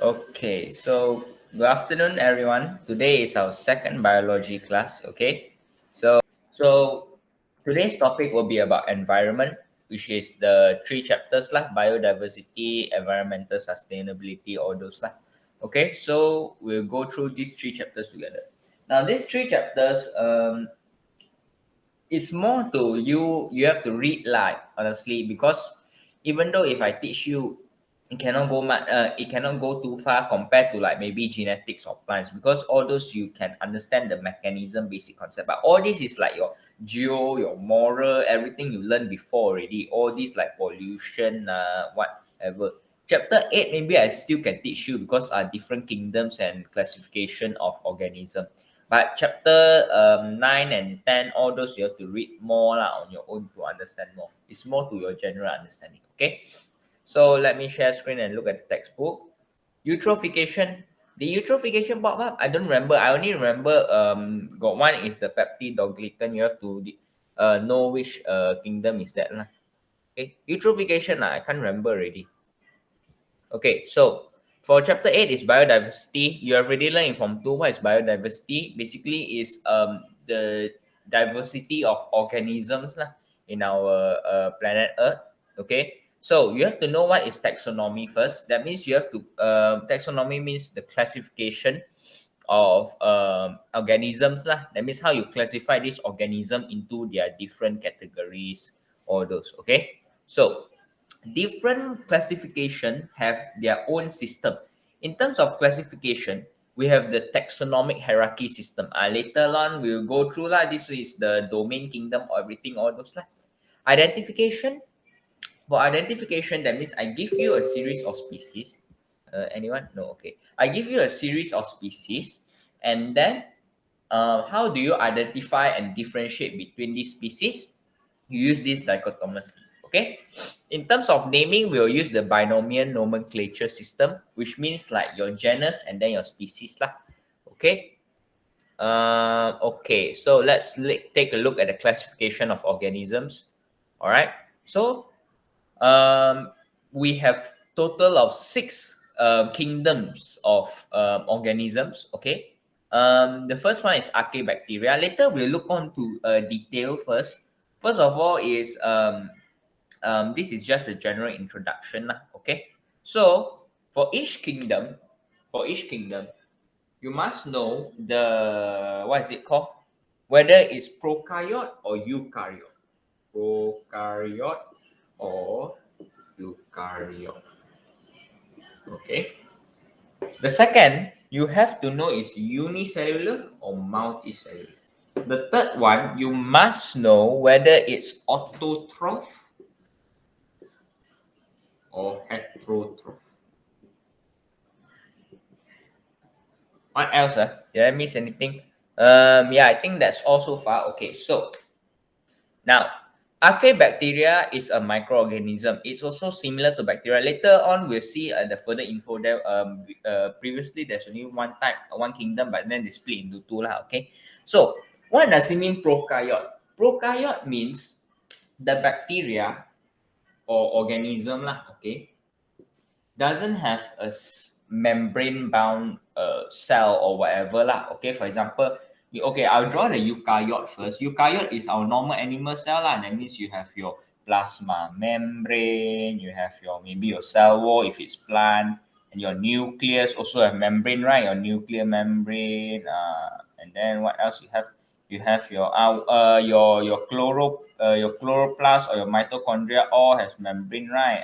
Okay, so good afternoon, everyone. Today is our second biology class. Okay, so today's topic will be about environment, which is the three chapters lah: biodiversity, environmental sustainability, all those lah. Okay, so we'll go through these three chapters together. Now, these three chapters, it's more to you. You have to read like honestly, because even though if I teach you, it cannot go too far compared to like maybe genetics or plants, because all those you can understand the mechanism, basic concept. But all this is like your your moral, everything you learned before already. All this like pollution, whatever. Chapter 8, maybe I still can teach you because are different kingdoms and classification of organism. But chapter 9 and 10, all those you have to read more lah, on your own to understand more. It's more to your general understanding. Okay. So let me share screen and look at the textbook. Eutrophication. The eutrophication pop up, I don't remember. I only remember got one is the peptidoglycan. You have to know which kingdom is that lah. Okay. Eutrophication, I can't remember already. Okay, so for chapter 8 is biodiversity. You have already learned in Form 2 what is biodiversity. Basically is the diversity of organisms lah, in our planet Earth. Okay, so you have to know what is taxonomy first. That means you have to taxonomy means the classification of organisms lah. That means how you classify this organism into their different categories, all those. Okay, so different classification have their own system. In terms of classification, we have the taxonomic hierarchy system. Later on, we'll go through lah. This is the domain, kingdom, everything, all those lah. Identification. For identification, that means I give you a series of species. Anyone? No, okay. I give you a series of species, and then how do you identify and differentiate between these species? You use this dichotomous scheme. Okay, in terms of naming, we'll use the binomial nomenclature system, which means like your genus and then your species lah. Okay. Okay, so let's take a look at the classification of organisms. All right, so we have total of 6 kingdoms of organisms. Okay, the first one is Archaebacteria. Later we'll look on to detail first. First of all is this is just a general introduction lah. Okay, so for each kingdom, you must know the what is it called, whether it's prokaryote or eukaryote. Prokaryote or eukaryote. Okay. The second you have to know is unicellular or multicellular. The third one, you must know whether it's autotroph or heterotroph. What else? Did I miss anything? Yeah, I think that's all so far. Okay, so now Archaebacteria is a microorganism. It's also similar to bacteria. Later on, we'll see the further info there. Previously, there's only one type, one kingdom, but then they split into two lah. Okay, so what does it mean prokaryote? Prokaryote means the bacteria or organism lah, okay, doesn't have a membrane bound cell or whatever lah. Okay, for example, okay, I'll draw the eukaryote first. Eukaryote is our normal animal cell lah. That means you have your plasma membrane, you have your maybe your cell wall if it's plant, and your nucleus also have membrane, right? Your nuclear membrane, and then what else you have? You have your chloroplast or your mitochondria all has membrane, right?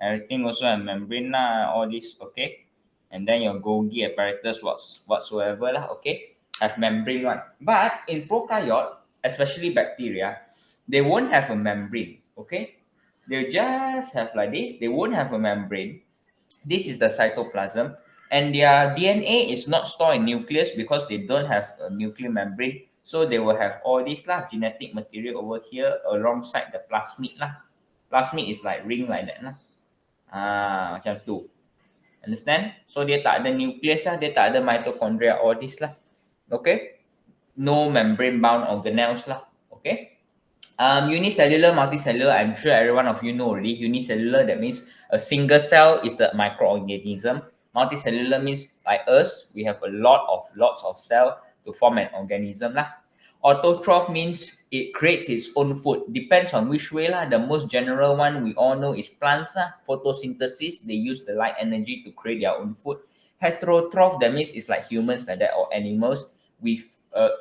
Everything also have membrane lah, all this, okay? And then your Golgi apparatus whatsoever lah, okay? Have membrane one. But in prokaryote, especially bacteria, they won't have a membrane, okay? They'll just have like this. They won't have a membrane. This is the cytoplasm. And their DNA is not stored in nucleus because they don't have a nuclear membrane. So they will have all this lah, genetic material over here alongside the plasmid lah. Plasmid is like ring like that lah. Macam tu. Understand? So dia tak ada nucleus lah, dia tak ada mitochondria, all this lah. Okay? No membrane bound organelles lah. Okay? Unicellular, multicellular, I'm sure every one of you know already. Unicellular, that means a single cell is the microorganism. Multicellular means like us, we have lots of cell to form an organism lah. Autotroph means it creates its own food. Depends on which way lah. The most general one we all know is plants lah. Photosynthesis, they use the light energy to create their own food. Heterotroph, that means it's like humans like that or animals. We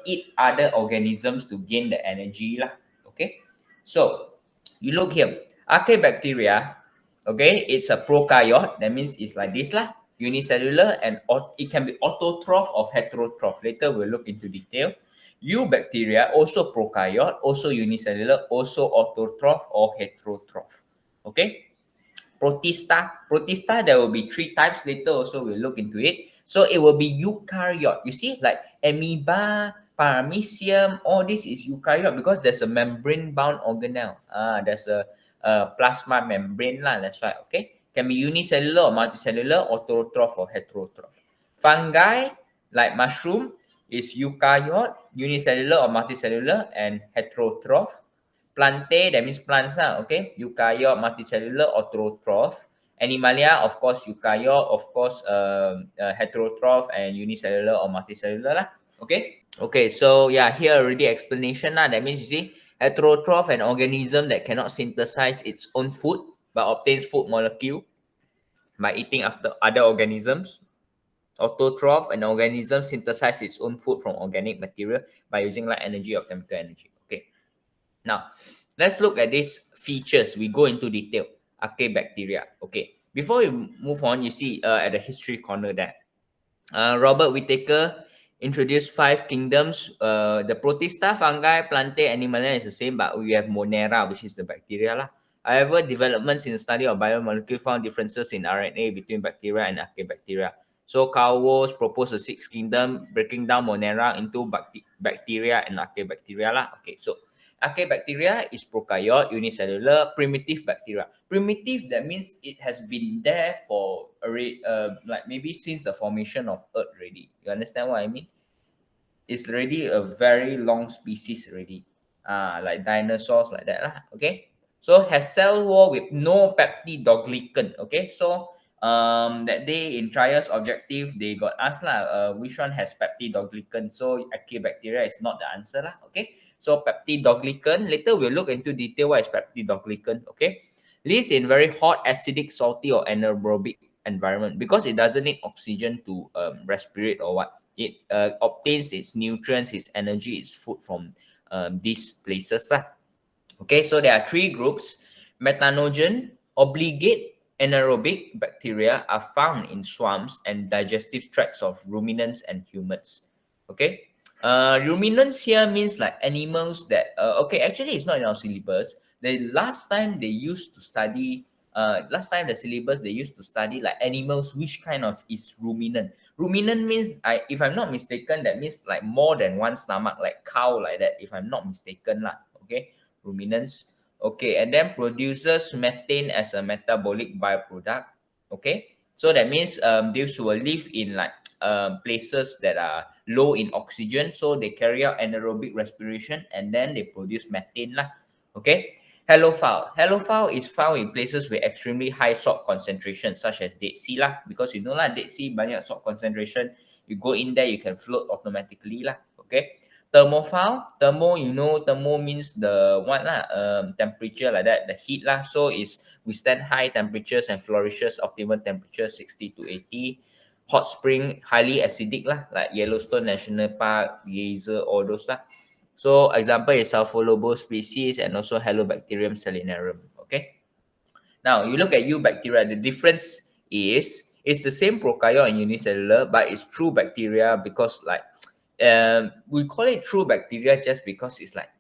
eat other organisms to gain the energy lah. Okay, so you look here, Archaebacteria, okay, it's a prokaryote, that means it's like this lah, unicellular, and it can be autotroph or heterotroph. Later we'll look into detail. Eubacteria, also prokaryote, also unicellular, also autotroph or heterotroph. Okay, Protista, there will be 3 types. Later also we'll look into it. So it will be eukaryote. You see, like amoeba, paramecium, all this is eukaryote because there's a membrane-bound organelle. There's a plasma membrane lah. That's right. Okay, can be unicellular or multicellular, autotroph or heterotroph. Fungi, like mushroom, is eukaryote, unicellular or multicellular, and heterotroph. Plantae, that means plants lah, okay? Eukaryote, multicellular, autotroph. Animalia, of course, eukaryote, of course, heterotroph and unicellular or multicellular lah, okay? Okay, so yeah, here already explanation lah. That means you see, heterotroph, an organism that cannot synthesize its own food but obtains food molecule by eating after other organisms. Autotroph, an organism synthesize its own food from organic material by using light energy or chemical energy. Okay. Now, let's look at these features. We go into detail. Archaebacteria. Okay. Before we move on, you see at the history corner there, Robert Whittaker introduced 5 kingdoms. The Protista, fungi, plantae, animalia is the same, but we have Monera, which is the bacteria lah. However, developments in the study of biomolecule found differences in RNA between bacteria and Archaebacteria. So Carl Woese proposed a 6th kingdom, breaking down Monera into bacteria and Archaebacteria lah. Okay, so Archaebacteria is prokaryote, unicellular, primitive bacteria. Primitive, that means it has been there for like maybe since the formation of Earth already. You understand what I mean? It's already a very long species already. Like dinosaurs like that lah. Okay. So has cell wall with no peptidoglycan. Okay. So that day in trials objective, they got asked lah, which one has peptidoglycan. So Archaebacteria is not the answer lah. Okay. So peptidoglycan, later we'll look into detail what is peptidoglycan, okay? Lives in very hot, acidic, salty, or anaerobic environment because it doesn't need oxygen to respirate or what. It obtains its nutrients, its energy, its food from these places lah. Okay, so there are 3 groups. Methanogen, obligate anaerobic bacteria are found in swamps and digestive tracts of ruminants and humans. Okay, ruminants here means like animals that okay, actually it's not in our syllabus. The last time they used to study last time the syllabus they used to study like animals, which kind of is ruminant. Ruminant means, if I'm not mistaken, that means like more than one stomach, like cow like that, if I'm not mistaken lah. Okay, ruminants. Okay, and then produces methane as a metabolic byproduct. Okay, so that means these will live in like places that are low in oxygen, so they carry out anaerobic respiration and then they produce methane lah. Okay, halophile is found in places with extremely high salt concentration, such as Dead Sea lah, because you know lah, Dead Sea banyak salt concentration. You go in there, you can float automatically lah. Okay, thermophile, you know, thermo means the what lah, temperature like that, the heat lah. So it's withstand high temperatures and flourishes optimal temperature 60 to 80. Hot spring, highly acidic lah, like Yellowstone National Park, Geyser, all those lah. So example is Sulfolobos species and also Halobacterium salinarum. Okay. Now you look at eubacteria. The difference is it's the same prokaryote and unicellular, but it's true bacteria because like we call it true bacteria just because it's like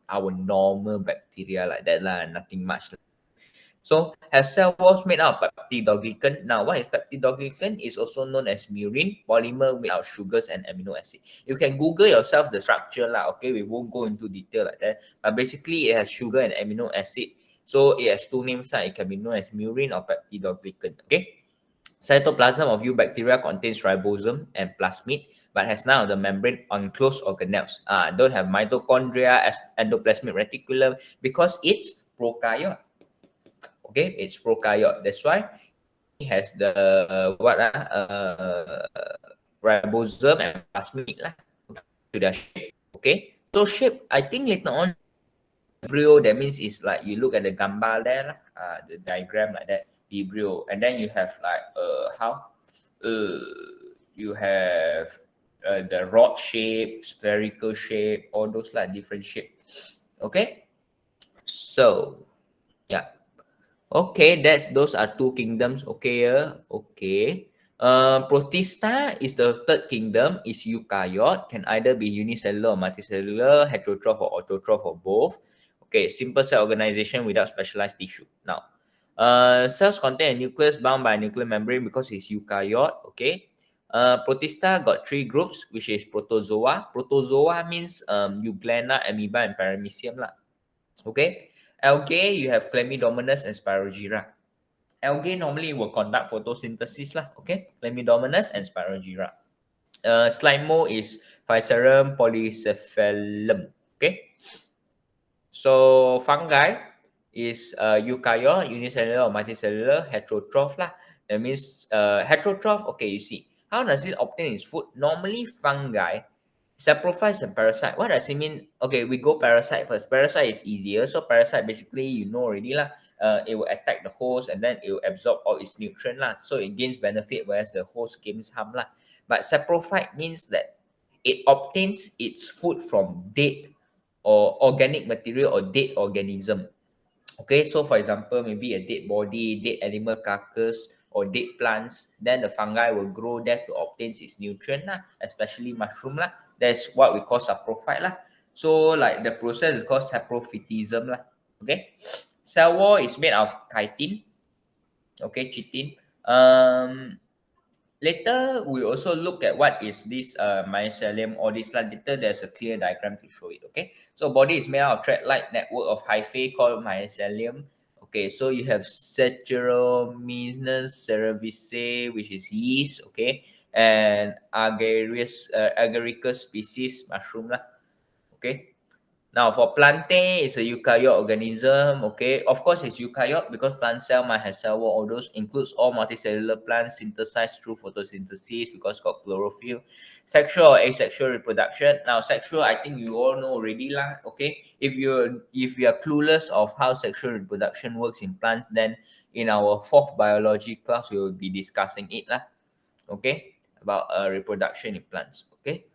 our normal bacteria like that lah, nothing much. So has cell walls made out of peptidoglycan. Now, what is peptidoglycan? Is also known as murin, polymer made out of sugars and amino acid. You can Google yourself the structure lah. Okay, we won't go into detail like that. But basically, it has sugar and amino acid. So it has 2 names. It can be known as murin or peptidoglycan. Okay. Cytoplasm of eubacteria contains ribosome and plasmid, but has none of the membrane enclosed organelles. Don't have mitochondria, endoplasmic reticulum, because it's prokaryote. Okay, it's prokaryote. That's why it has the ribosome and plasmid lah, to their shape. Okay, so shape, I think later on embryo, that means it's like you look at the gambar there, the diagram like that, embryo, and then you have like you have the rod shape, spherical shape, all those like different shape. Okay, so yeah. Okay, those are two kingdoms. Okay, okay. Protista is the third kingdom. Is eukaryote, can either be unicellular or multicellular, heterotroph or autotroph or both. Okay, simple cell organization without specialized tissue. Now, cells contain a nucleus bound by a nuclear membrane because it's eukaryote. Okay. Protista got three groups, which is protozoa. Protozoa means euglena, amoeba, and paramecium lah. Okay. Algae, you have Chlamydomonas and Spirogyra. Algae normally will conduct photosynthesis lah. Okay. Chlamydomonas and Spirogyra. Slimo is Physarum polycephalum. Okay. So fungi is eukaryote, unicellular or multicellular, heterotroph lah. That means heterotroph. Okay, you see, how does it obtain its food? Normally fungi, saprophytes and parasite. What does it mean? Okay, we go parasite first. Parasite is easier. So parasite basically you know already lah. It will attack the host and then it will absorb all its nutrient lah. So it gains benefit whereas the host gains harm lah. But saprophyte means that it obtains its food from dead or organic material or dead organism. Okay, so for example, maybe a dead body, dead animal carcass, or dead plants, then the fungi will grow there to obtain its nutrient lah, especially mushroom lah. That's what we call saprophyte lah. So like the process is called saprophytism lah. Okay, cell wall is made of chitin. Okay, chitin. Later, we also look at what is this mycelium or this lah. Later, there's a clear diagram to show it. Okay, so body is made out of thread-like network of hyphae called mycelium. Okay, so you have Saccharomyces cerevisiae, which is yeast. Okay, and agaricus species mushroom lah. Okay. Now, for plantae, it's a eukaryote organism. Okay, of course, it's eukaryote because plant cell might have cell wall. All those includes all multicellular plants synthesized through photosynthesis because got chlorophyll. Sexual or asexual reproduction. Now, sexual, I think you all know already lah. Okay, if you are clueless of how sexual reproduction works in plants, then in our fourth biology class, we will be discussing it lah. Okay, about reproduction in plants. Okay.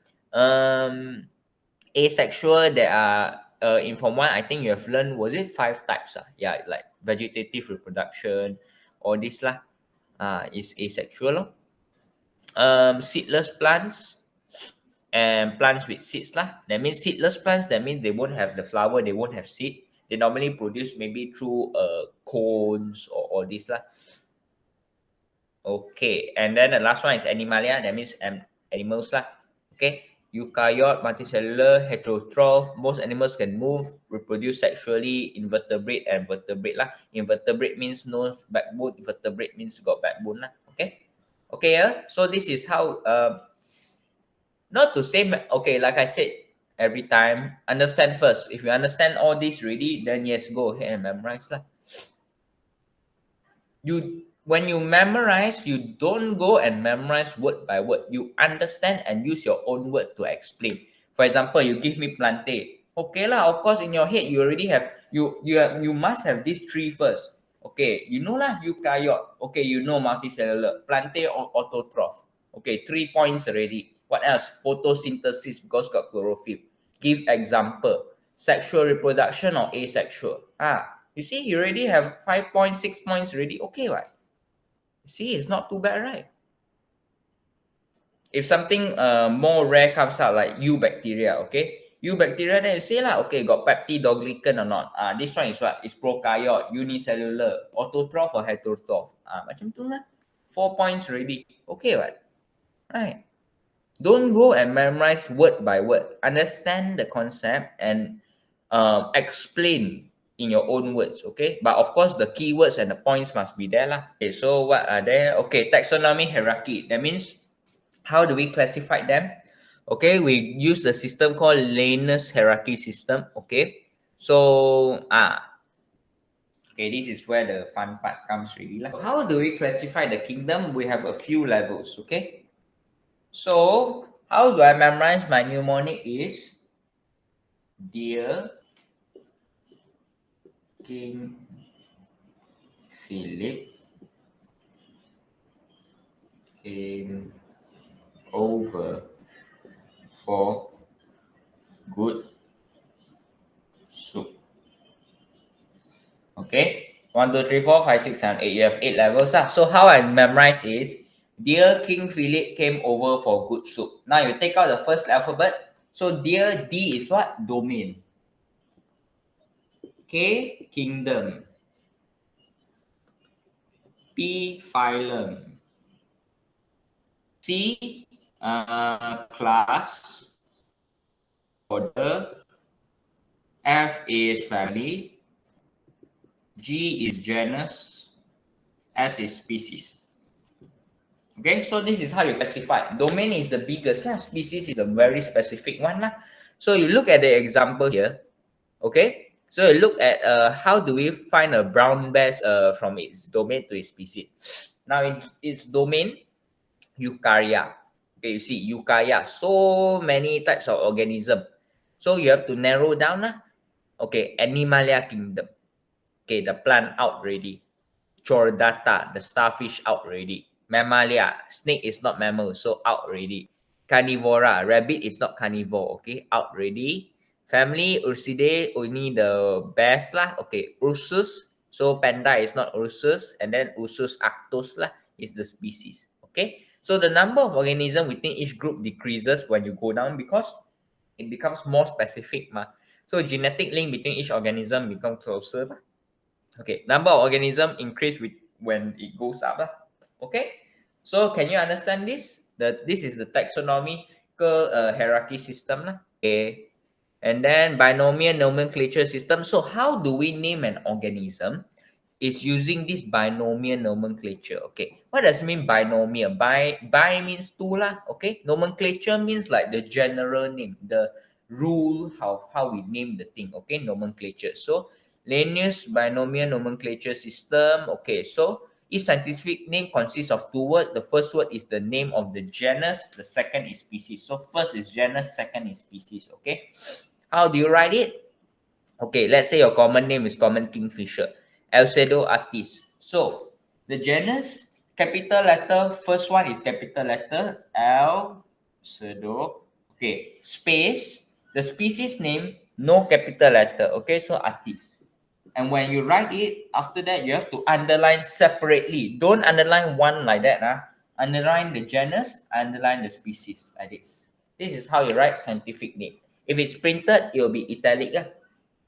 Asexual, there are in Form 1, I think you have learned, was it 5 types? Yeah, like vegetative reproduction, all this lah, is asexual. Seedless plants and plants with seeds lah. That means seedless plants, that means they won't have the flower, they won't have seed. They normally produce maybe through cones or all this lah. Okay, and then the last one is animalia, that means animals lah. Okay. Eukaryote, multicellular, heterotroph. Most animals can move, reproduce sexually, invertebrate and vertebrate lah. Invertebrate means no backbone, vertebrate means got backbone lah. Okay. Okay, so this is how, not to say, okay, like I said, every time, understand first. If you understand all this already, then yes, go ahead and memorize lah. When you memorize, you don't go and memorize word by word. You understand and use your own word to explain. For example, you give me plantae. Okay lah, of course, in your head, you already have, you must have these 3 first. Okay, you know lah, eukaryote. Okay, you know multicellular. Plantae or autotroph. Okay, 3 points already. What else? Photosynthesis because got chlorophyll. Give example. Sexual reproduction or asexual. You see, you already have 5 points, 6 points already. Okay, right? See, it's not too bad, right? If something more rare comes out like Eubacteria, okay? Eubacteria, then you say lah, okay, got peptidoglycan or not? This one is what? It's prokaryote, unicellular, autotroph or heterotroph. Macam tu lah. 4 points already. Okay, right? Right. Don't go and memorize word by word. Understand the concept and explain in your own words, okay? But of course, the keywords and the points must be there lah. Okay, so what are there? Okay, taxonomy hierarchy. That means, how do we classify them? Okay, we use the system called Linus hierarchy system. Okay, so okay, this is where the fun part comes really lah. How do we classify the kingdom? We have a few levels. Okay, so how do I memorize my mnemonic is Dear King Philip came over for good soup. Okay, 1, 2, 3, 4, 5, 6, 7, 8. You have 8 levels. So how I memorize is Dear King Philip came over for good soup. Now you take out the first alphabet. So dear D is what? Domain. K, kingdom. P, phylum. C, class. Order. F is family. G is genus. S is species. Okay, so this is how you classify. Domain is the biggest, species is a very specific one. So you look at the example here. Okay, so you look at how do we find a brown bear from its domain to its species. Now in its domain, Eukarya. Okay, you see Eukarya, so many types of organism. So you have to narrow down. Okay, Animalia kingdom. Okay, the plant out already. Chordata, the starfish out already. Mammalia, snake is not mammal, so out already. Carnivora, rabbit is not carnivore, okay, out already. Family, Ursidae, only the best lah, okay. Ursus, so panda is not Ursus, and then Ursus arctos lah is the species, okay. So the number of organisms within each group decreases when you go down because it becomes more specific ma. So genetic link between each organism become closer. Okay, number of organism increase with when it goes up lah. Okay, so can you understand this? This is the taxonomical hierarchy system lah. Okay, and then binomial nomenclature system. So how do we name an organism? Is using this binomial nomenclature. Okay, what does it mean binomial? Bi means two lah. Okay, nomenclature means like the general name, the rule how we name the thing. Okay, nomenclature. So Linus binomial nomenclature system. Okay, so each scientific name consists of two words. The first word is the name of the genus. The second is species. So first is genus, second is species. Okay, how do you write it? Okay, let's say your common name is common kingfisher. Alcedo artis. So the genus, capital letter, first one is capital letter Alcedo. Okay, space. The species name, no capital letter. Okay, so artis. And when you write it, after that, you have to underline separately. Don't underline one like that. Underline the genus, underline the species like this. This is how you write scientific name. If it's printed, it will be italic.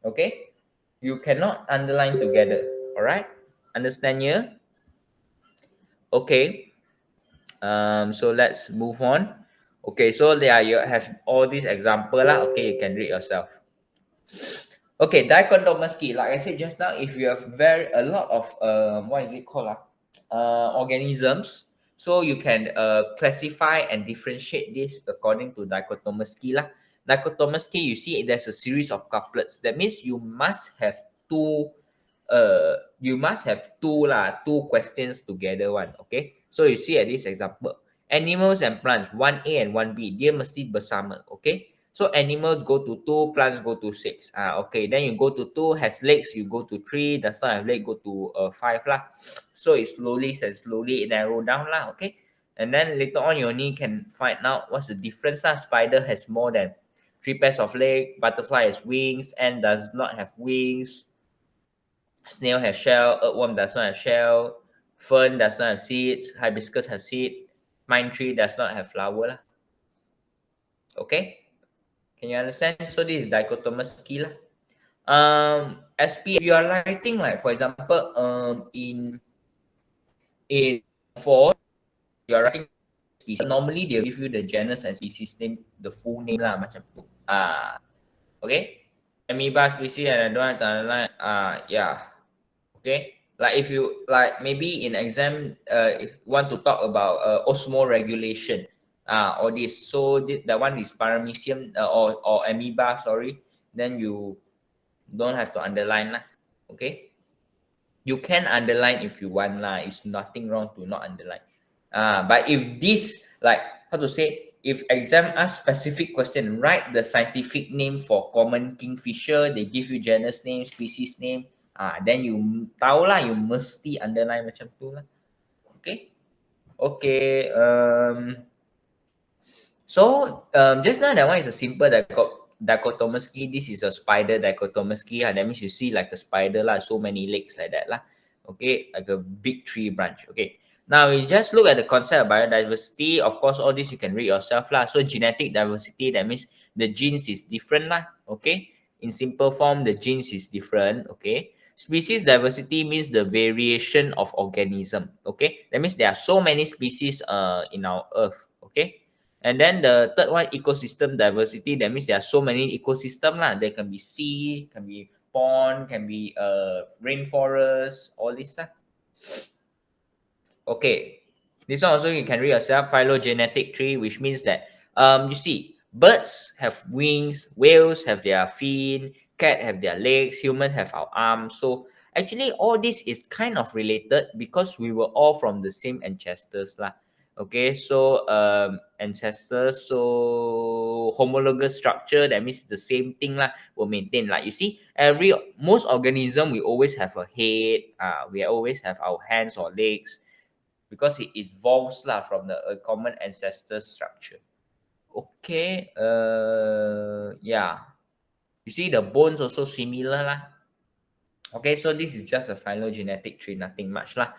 Okay, you cannot underline together. All right, understand here? Okay, so let's move on. Okay, so there you have all these example lah. Okay, you can read yourself. Okay, dichotomous. Like I said just now, if you have a lot of what is it called organisms, so you can classify and differentiate this according to dichotomous key lah. Dichotomous key, you see there's a series of couplets. That means you must have two two questions together one. Okay, so you see at this example, animals and plants 1A and 1B dia mesti bersama. Okay, so animals go to 2, plants go to 6. Okay, then you go to 2 has legs, you go to 3 does not have leg, go to 5 lah. So it slowly narrow down lah. Okay, and then later on you only can find out what's the difference lah. Spider has more than 3 pairs of legs, butterfly has wings, ant does not have wings, snail has shell, earthworm does not have shell, fern does not have seeds, hibiscus has seed, pine tree does not have flower lah. Okay, can you understand? So this is dichotomous key lah. SPM, if you are writing like for example in 4 you are writing species, normally they'll give you the genus and species name, the full name lah macam tu. Okay, amoeba species and I don't have to underline. Yeah. Okay, like if you like maybe in exam if you want to talk about osmoregulation, All this. So that one is paramecium or amoeba, sorry. Then you don't have to underline lah. Okay. You can underline if you want lah. It's nothing wrong to not underline. But if this, like, how to say, if exam ask specific question, write the scientific name for common kingfisher, they give you genus name, species name, then you tahu lah, you mesti underline macam tu lah. Okay. Okay. Just now that one is a simple dichotomous key. This is a spider dichotomous key. That means you see like a spider lah, so many legs like that lah. Okay, like a big tree branch. Okay. Now we just look at the concept of biodiversity. Of course, all this you can read yourself lah. So genetic diversity, that means the genes is different lah. Okay. In simple form, the genes is different. Okay. Species diversity means the variation of organism. Okay. That means there are so many species in our earth. Okay. And then the third one, ecosystem diversity. That means there are so many ecosystem lah. There can be sea, can be pond, can be rainforest, all this lah. Okay, this one also you can read yourself. Phylogenetic tree, which means that you see, birds have wings, whales have their fin, cat have their legs, human have our arms. So actually, all this is kind of related because we were all from the same ancestors lah. Okay, so ancestors, so homologous structure, that means the same thing lah, will maintain. Like you see, most organism we always have a head, we always have our hands or legs, because it evolves lah from the common ancestor structure. Okay, yeah. You see the bones also similar lah. Okay, so this is just a phylogenetic tree, nothing much lah.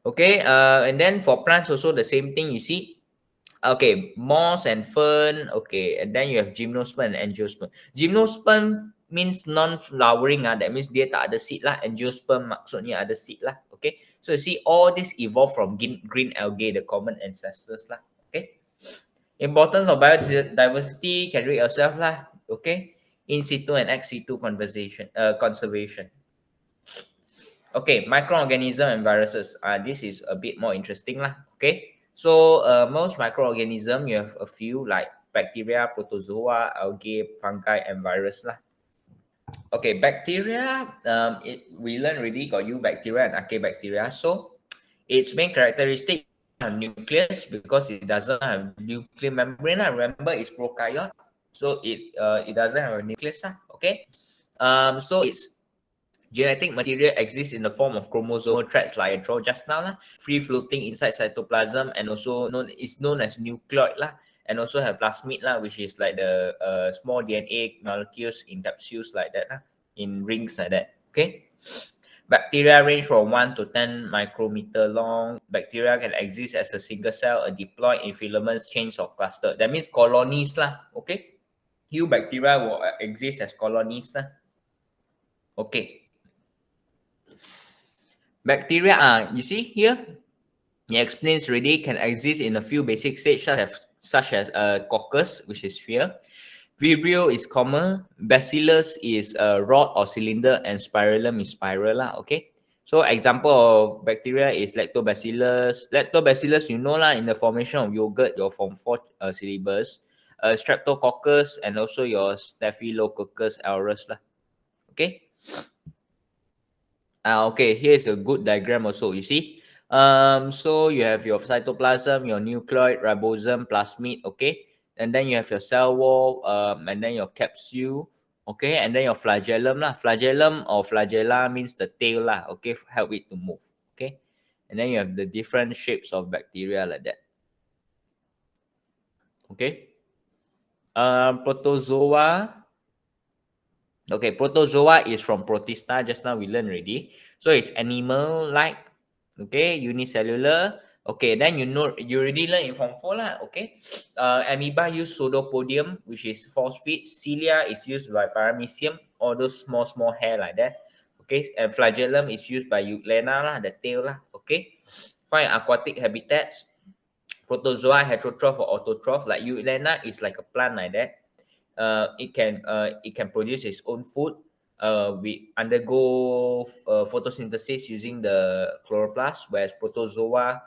Okay, and then for plants also the same thing, you see. Okay, moss and fern. Okay, and then you have gymnosperm and angiosperm. Gymnosperm means non-flowering. That means dia tak ada seed lah. Angiosperm maksudnya ada seed lah. Okay, so you see all this evolved from green algae, the common ancestors lah. Okay, importance of biodiversity can read yourself lah. Okay, in situ and ex situ conservation. Okay, microorganism and viruses. This is a bit more interesting lah. Okay, so most microorganism, you have a few like bacteria, protozoa, algae, fungi, and virus lah. Okay, bacteria. We learned already got eubacteria and archaebacteria. So its main characteristic have nucleus because it doesn't have nuclear membrane. Remember, it's prokaryote, so it doesn't have a nucleus. Okay, so it's genetic material exists in the form of chromosomal threads like I draw just now, free floating inside cytoplasm, and also is known as nucleoid, and also have plasmid, which is like the small DNA molecules in capsules like that, in rings like that. Okay. Bacteria range from 1 to 10 micrometer long. Bacteria can exist as a single cell, a diploid in filaments, chains, or cluster. That means colonies lah. Okay. Bacteria will exist as colonies lah. Okay. Bacteria, you see here, it explains already, can exist in a few basic stages such as coccus, which is here. Vibrio is common. Bacillus is a rod or cylinder, and spirillum is spiral. Okay. So example of bacteria is lactobacillus. Lactobacillus, you know lah, in the formation of yogurt, your form 4 syllabus. Streptococcus and also your Staphylococcus aureus lah. Okay. Okay, here's a good diagram also, you see. So you have your cytoplasm, your nucleoid, ribosome, plasmid, okay? And then you have your cell wall, and then your capsule, okay? And then your flagellum lah. Flagellum or flagella means the tail lah, okay? Help it to move, okay? And then you have the different shapes of bacteria like that. Okay? Protozoa. Okay, protozoa is from protista. Just now we learned already. So it's animal-like. Okay, unicellular. Okay, then you already learned in Form 4 lah. Okay, amoeba use pseudopodium, which is 4 feet. Cilia is used by paramecium, all those small hair like that. Okay, and flagellum is used by Euglena lah, the tail lah. Okay, find aquatic habitats. Protozoa, heterotroph or autotroph. Like Euglena is like a plant like that. It can produce its own food. We undergo photosynthesis using the chloroplast, whereas protozoa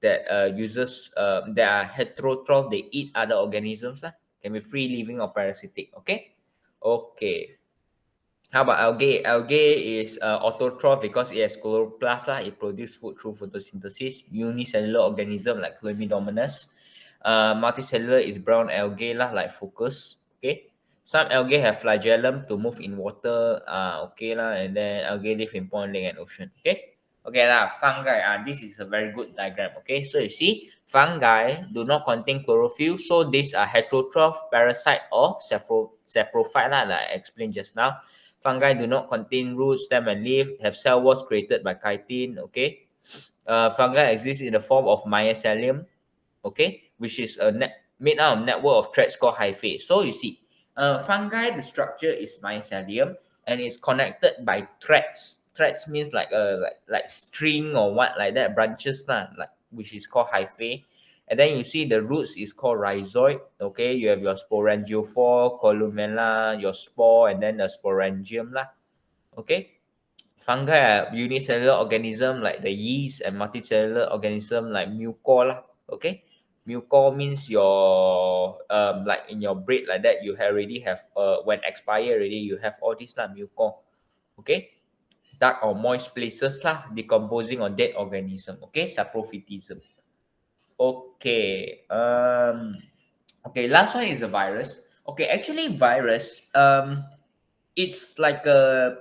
that uses that are heterotroph, they eat other organisms lah. Can be free living or parasitic. Okay. Okay. How about algae? Algae is autotroph because it has chloroplast lah. It produces food through photosynthesis. Unicellular organism like Chlamydomonas. Multicellular is brown algae lah, like Fucus. Okay. Some algae have flagellum to move in water. Okay lah. And then algae live in pond, lake, and ocean. Okay. Okay lah. Fungi. This is a very good diagram. Okay. So you see, fungi do not contain chlorophyll. So these are heterotroph, parasite, or saprophyte lah, like I explained just now. Fungi do not contain roots, stem, and leaf, have cell walls created by chitin, okay? Fungi exist in the form of mycelium, okay, which is made out of network of threads called hyphae. So you see, fungi, the structure is mycelium, and it's connected by threads. Threads means like like string or what like that, branches lah, like which is called hyphae. And then you see the roots is called rhizoid. Okay, you have your sporangiophore, columella, your spore, and then the sporangium lah. Okay, fungi are unicellular organism like the yeast, and multicellular organism like mucor lah. Okay, mucor means your like in your bread like that, you already have when expire already, you have all this lah, mucor. Okay, dark or moist places lah, decomposing on dead organism. Okay, saprophytism. Okay. Okay, last one is a virus. Okay, actually virus, it's like a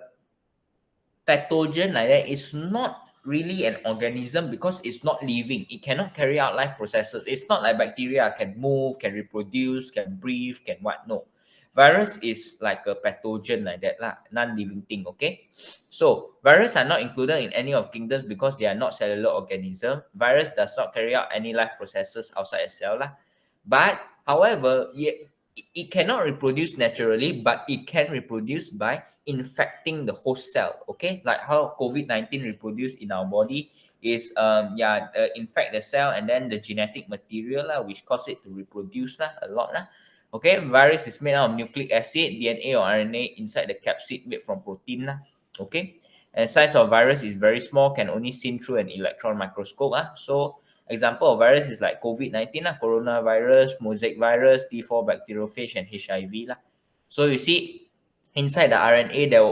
pathogen like that. It's not really an organism because it's not living. It cannot carry out life processes. It's not like bacteria can move, can reproduce, can breathe, can what. No. Virus is like a pathogen like that lah, non-living thing, okay? So virus are not included in any of kingdoms because they are not cellular organism. Virus does not carry out any life processes outside a cell lah. But however, it cannot reproduce naturally, but it can reproduce by infecting the host cell, okay? Like how COVID-19 reproduce in our body is infect the cell and then the genetic material lah, which cause it to reproduce lah a lot lah. Okay, virus is made out of nucleic acid, DNA or RNA inside the capsid made from protein lah. Okay, and size of virus is very small, can only seen through an electron microscope. So example of virus is like COVID-19 lah, coronavirus, mosaic virus, T4 bacteriophage, and HIV lah. So you see, inside the RNA there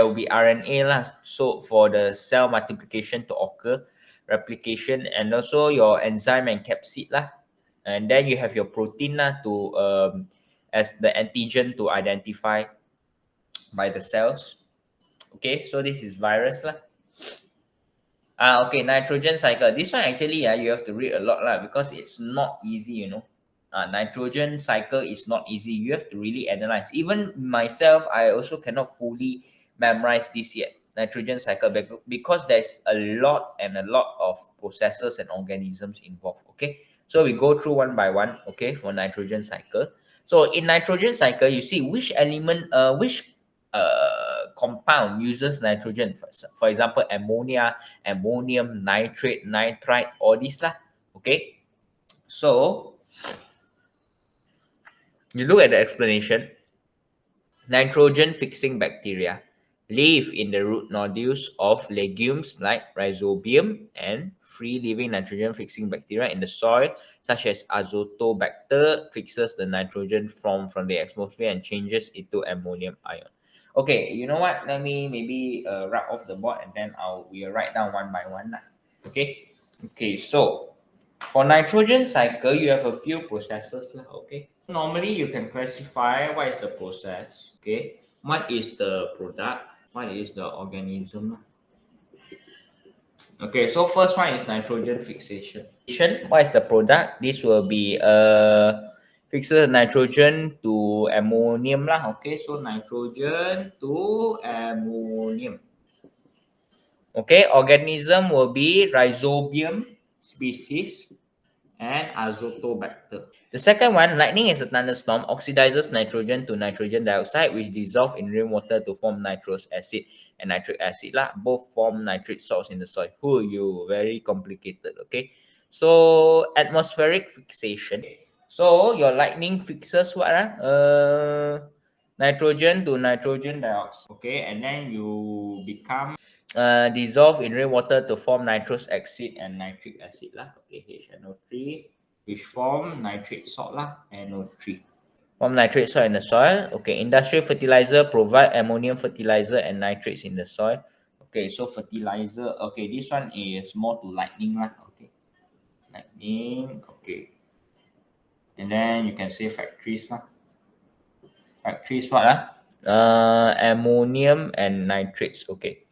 will be RNA lah. So for the cell multiplication to occur, replication, and also your enzyme and capsid lah. And then you have your protein lah to as the antigen to identify by the cells. Okay, so this is virus lah. Okay, nitrogen cycle. This one actually you have to read a lot lah because it's not easy, you know. Nitrogen cycle is not easy. You have to really analyze. Even myself, I also cannot fully memorize this yet. Nitrogen cycle because there's a lot of processes and organisms involved. Okay, so we go through one by one. Okay, for nitrogen cycle. So in nitrogen cycle, you see which element, which compound uses nitrogen. For example, ammonia, ammonium, nitrate, nitrite, all these lah. Okay, so you look at the explanation. Nitrogen fixing bacteria live in the root nodules of legumes like rhizobium, and free living nitrogen fixing bacteria in the soil such as azotobacter fixes the nitrogen from the atmosphere and changes it to ammonium ion. Okay, you know what? Let me maybe wrap off the board and then we'll write down one by one. Okay. Okay, so for nitrogen cycle, you have a few processes. Okay. Normally, you can classify what is the process. Okay. What is the product? What is the organism? Okay, so first one is nitrogen fixation. What is the product? This will be fixes nitrogen to ammonium lah. Okay, so nitrogen to ammonium. Okay, organism will be rhizobium species and azotobacter. The second one, lightning is a thunderstorm, oxidizes nitrogen to nitrogen dioxide, which dissolve in rainwater to form nitrous acid and nitric acid lah. Both form nitrate salts in the soil. You very complicated. Okay, so atmospheric fixation. So your lightning fixes what? Nitrogen to nitrogen dioxide. Okay, and then you become dissolve in rainwater to form nitrous acid and nitric acid lah. Okay, HNO3, which form nitrate salt lah, NO3. Form nitrate soil in the soil. Okay, industrial fertilizer provide ammonium fertilizer and nitrates in the soil. Okay, so fertilizer. Okay, this one is more to lightning lah. Okay, lightning. Okay, and then you can say factories lah. Factories what lah? Ammonium and nitrates. Okay,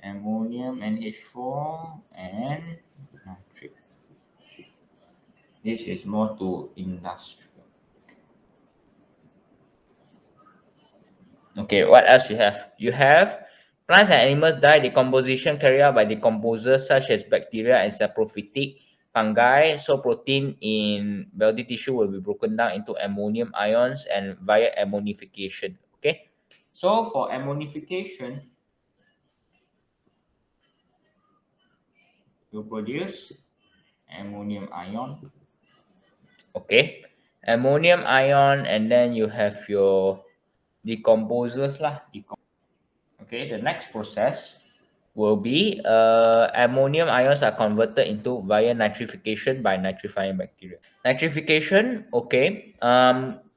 ammonium NH4 and nitrate. This is more to industry. Okay, what else you have? You have plants and animals die. Decomposition carried out by decomposers such as bacteria and saprophytic fungi. So protein in body tissue will be broken down into ammonium ions and via ammonification. Okay, so for ammonification, you produce ammonium ion. Okay, ammonium ion, and then you have your decomposers lah. Okay, the next process will be ammonium ions are converted into via nitrification by nitrifying bacteria. Nitrification, okay.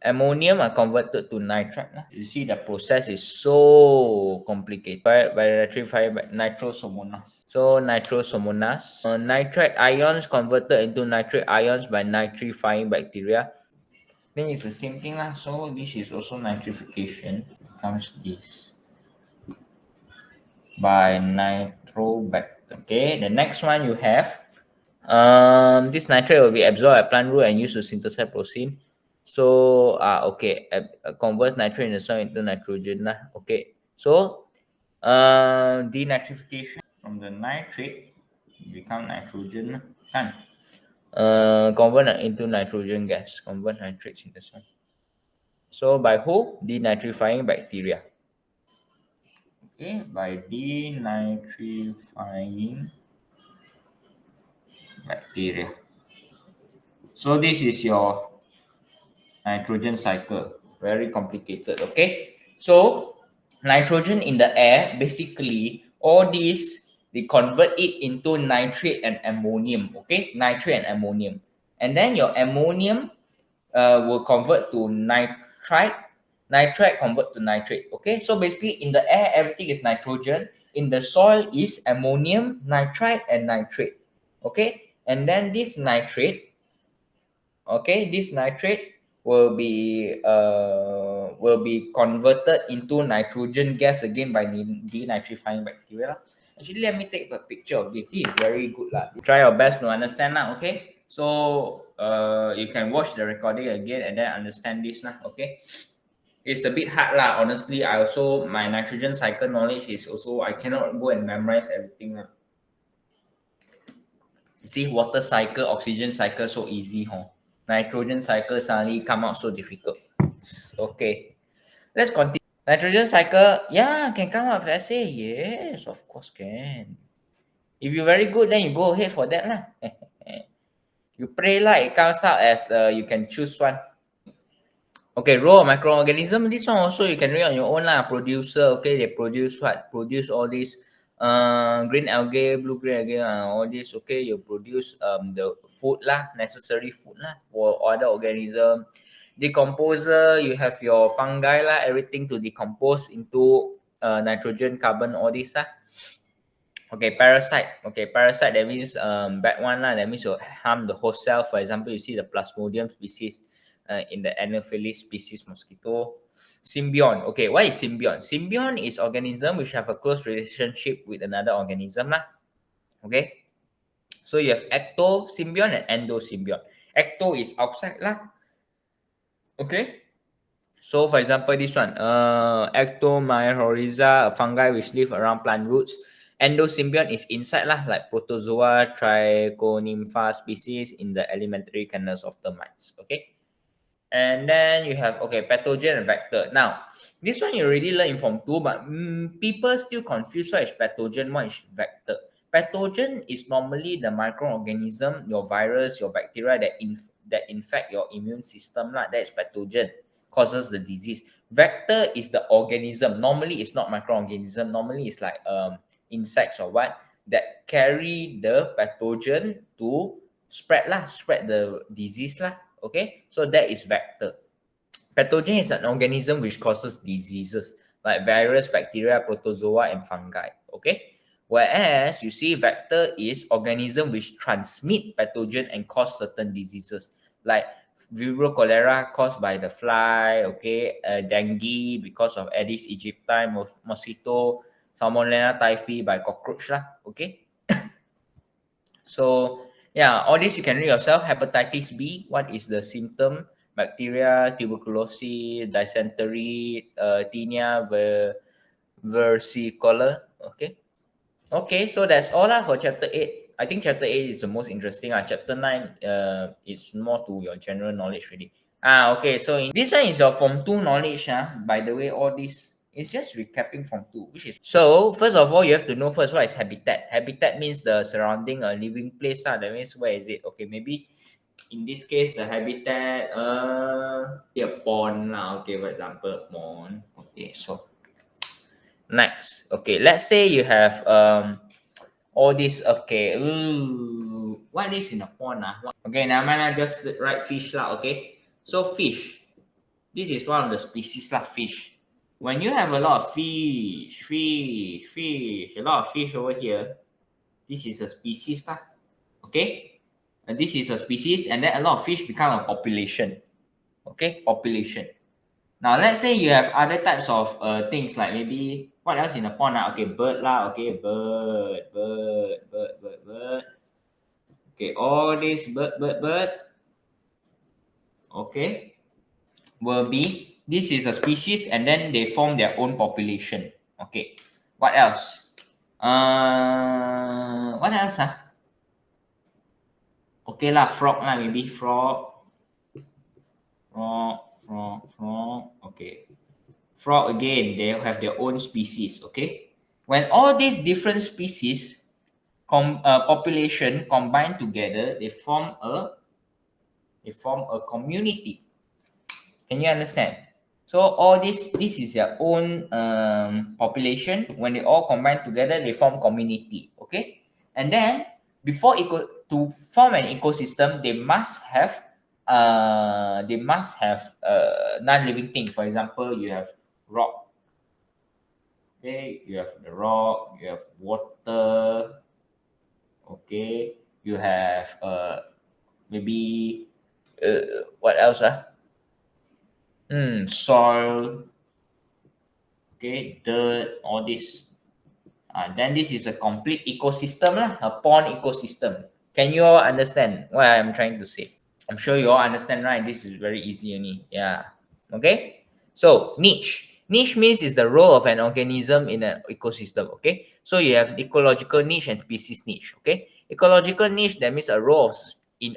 Ammonium are converted to nitrate. You see the process is so complicated by nitrifying nitrosomonas. So nitrosomonas, nitrate ions converted into nitrate ions by nitrifying bacteria. Then it's the same thing lah. So this is also nitrification. Becomes this by nitrobacter. Okay, the next one you have this nitrate will be absorbed at plant root and used to synthesize protein. So okay, converts nitrate in the soil into nitrogen lah. Okay, so denitrification from the nitrate become nitrogen kan. Convert into nitrogen gas, convert nitrates in the soil. So by who? Denitrifying bacteria. Okay, by denitrifying bacteria. So this is your nitrogen cycle. Very complicated. Okay, so nitrogen in the air, basically all these they convert it into nitrate and ammonium. Okay, nitrate and ammonium, and then your ammonium will convert to nitrite. Nitrite convert to nitrate. Okay, so basically in the air everything is nitrogen, in the soil is ammonium, nitrite and nitrate. Okay, and then this nitrate, okay, this nitrate will be converted into nitrogen gas again by denitrifying bacteria. Actually, let me take a picture of this. This is very good lah. Try your best to understand lah. Okay, so you can watch the recording again and then understand this lah. Okay, it's a bit hard lah. Honestly, I also my nitrogen cycle knowledge is also I cannot go and memorize everything lah. See, water cycle, oxygen cycle so easy, huh? Nitrogen cycle suddenly come out so difficult. Okay, let's continue. Nitrogen cycle, yeah, can come out with essay. Yes, of course can. If you're very good, then you go ahead for that lah. You pray lah, it comes out as you can choose one. Okay, raw microorganism. This one also you can read on your own lah. Producer, okay, they produce what? Produce all these green algae, blue green algae, all this. Okay, you produce the food lah, necessary food lah for other organism. Decomposer, you have your fungi lah, everything to decompose into nitrogen, carbon, all this lah. Okay, parasite. Okay, parasite, that means bad one lah. That means you harm the host cell. For example, you see the Plasmodium species in the Anopheles species mosquito. Symbiont. Okay, what is symbiont? Symbiont is organism which have a close relationship with another organism lah. Okay, so you have ectosymbiont and endosymbiont. Ecto is outside lah. Okay, so for example, this one, Ectomycorrhiza, a fungi which live around plant roots. Endosymbiont is inside lah, like protozoa, trichonympha species in the alimentary canals of termites. Okay, and then you have, okay, pathogen and vector. Now, this one you already learned in Form 2, but people still confuse what is pathogen, what is vector. Pathogen is normally the microorganism, your virus, your bacteria that infect your immune system lah. That is pathogen, causes the disease. Vector is the organism. Normally, it's not microorganism. Normally, it's like insects or what, that carry the pathogen to spread the disease lah. Okay, so that is vector. Pathogen is an organism which causes diseases like virus, bacteria, protozoa, and fungi. Okay, whereas you see vector is organism which transmit pathogen and cause certain diseases like Vibrio cholera caused by the fly. Okay, dengue because of Aedes aegypti mosquito, Salmonella typhi by cockroach lah. Okay, so yeah, all this you can read yourself. Hepatitis B, what is the symptom? Bacteria, tuberculosis, dysentery, tinea versicolor. Okay. Okay, so that's all lah for chapter 8. I think chapter 8 is the most interesting. Chapter 9 is more to your general knowledge really. Okay, so in this one is your Form 2 knowledge. By the way, all this is just recapping Form 2, which is... So, first of all, you have to know first what is habitat. Habitat means the surrounding living place. That means where is it? Okay, maybe in this case, the habitat, a pond lah. Okay, for example, pond. Okay, so next, okay, let's say you have all this. Okay, what is in a pond? Okay, now I just write fish lah. Okay, so fish, this is one of the species lah, fish. When you have a lot of fish, a lot of fish over here, this is a species lah. Okay, and this is a species, and then a lot of fish become a population. Okay, population. Now, let's say you have other types of things like maybe what else in the pond? Okay, bird lah. Okay, bird. Okay, all this bird. Okay, will be, this is a species, and then they form their own population. Okay, what else? What else? Okay lah, frog lah, maybe frog. Okay, frog again, they have their own species. Okay, when all these different species population combine together, they form a community. Can you understand? So all this is their own population. When they all combine together, they form community. Okay, and then before to form an ecosystem, they must have non-living thing. For example, you have rock. Okay, you have the rock, you have water. Okay, you have maybe what else? Soil. Okay, dirt, all this. Then this is a complete ecosystem lah, a pond ecosystem. Can you all understand what I'm trying to say? I'm sure you all understand, right? This is very easy only. Yeah. Okay. So niche. Niche means is the role of an organism in an ecosystem. Okay. So you have ecological niche and species niche. Okay. Ecological niche, that means a role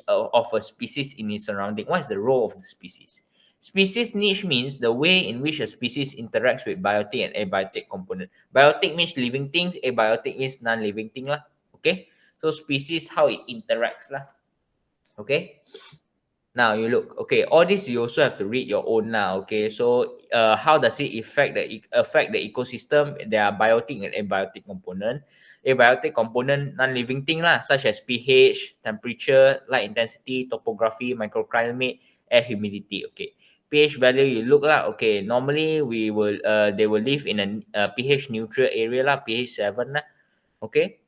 of a species in its surrounding. What is the role of the species? Species niche means the way in which a species interacts with biotic and abiotic component. Biotic means living things. Abiotic means non-living thing lah. Okay. So species, how it interacts lah. Okay. Now you look, okay, all this you also have to read your own now. Okay, so how does it affect the ecosystem? There are biotic and abiotic component. Abiotic component, non-living thing lah, such as pH, temperature, light intensity, topography, microclimate, air humidity. Okay, pH value you look lah. Okay, normally they will live in a pH neutral area lah, pH 7 lah. Okay.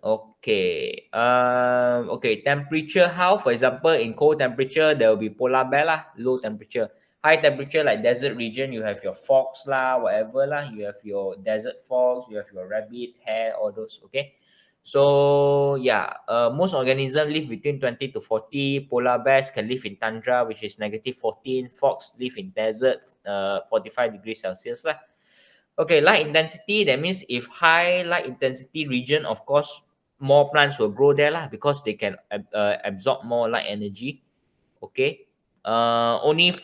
Okay. Okay. Temperature, how? For example, in cold temperature, there will be polar bear lah. Low temperature. High temperature, like desert region, you have your fox lah, whatever lah. You have your desert fox, you have your rabbit, hare, all those. Okay. So yeah, most organisms live between 20 to 40. Polar bears can live in tundra, which is -14. Fox live in desert, 45 degrees Celsius lah. Okay, light intensity, that means if high light intensity region, of course, more plants will grow there lah, because they can absorb more light energy. Okay, only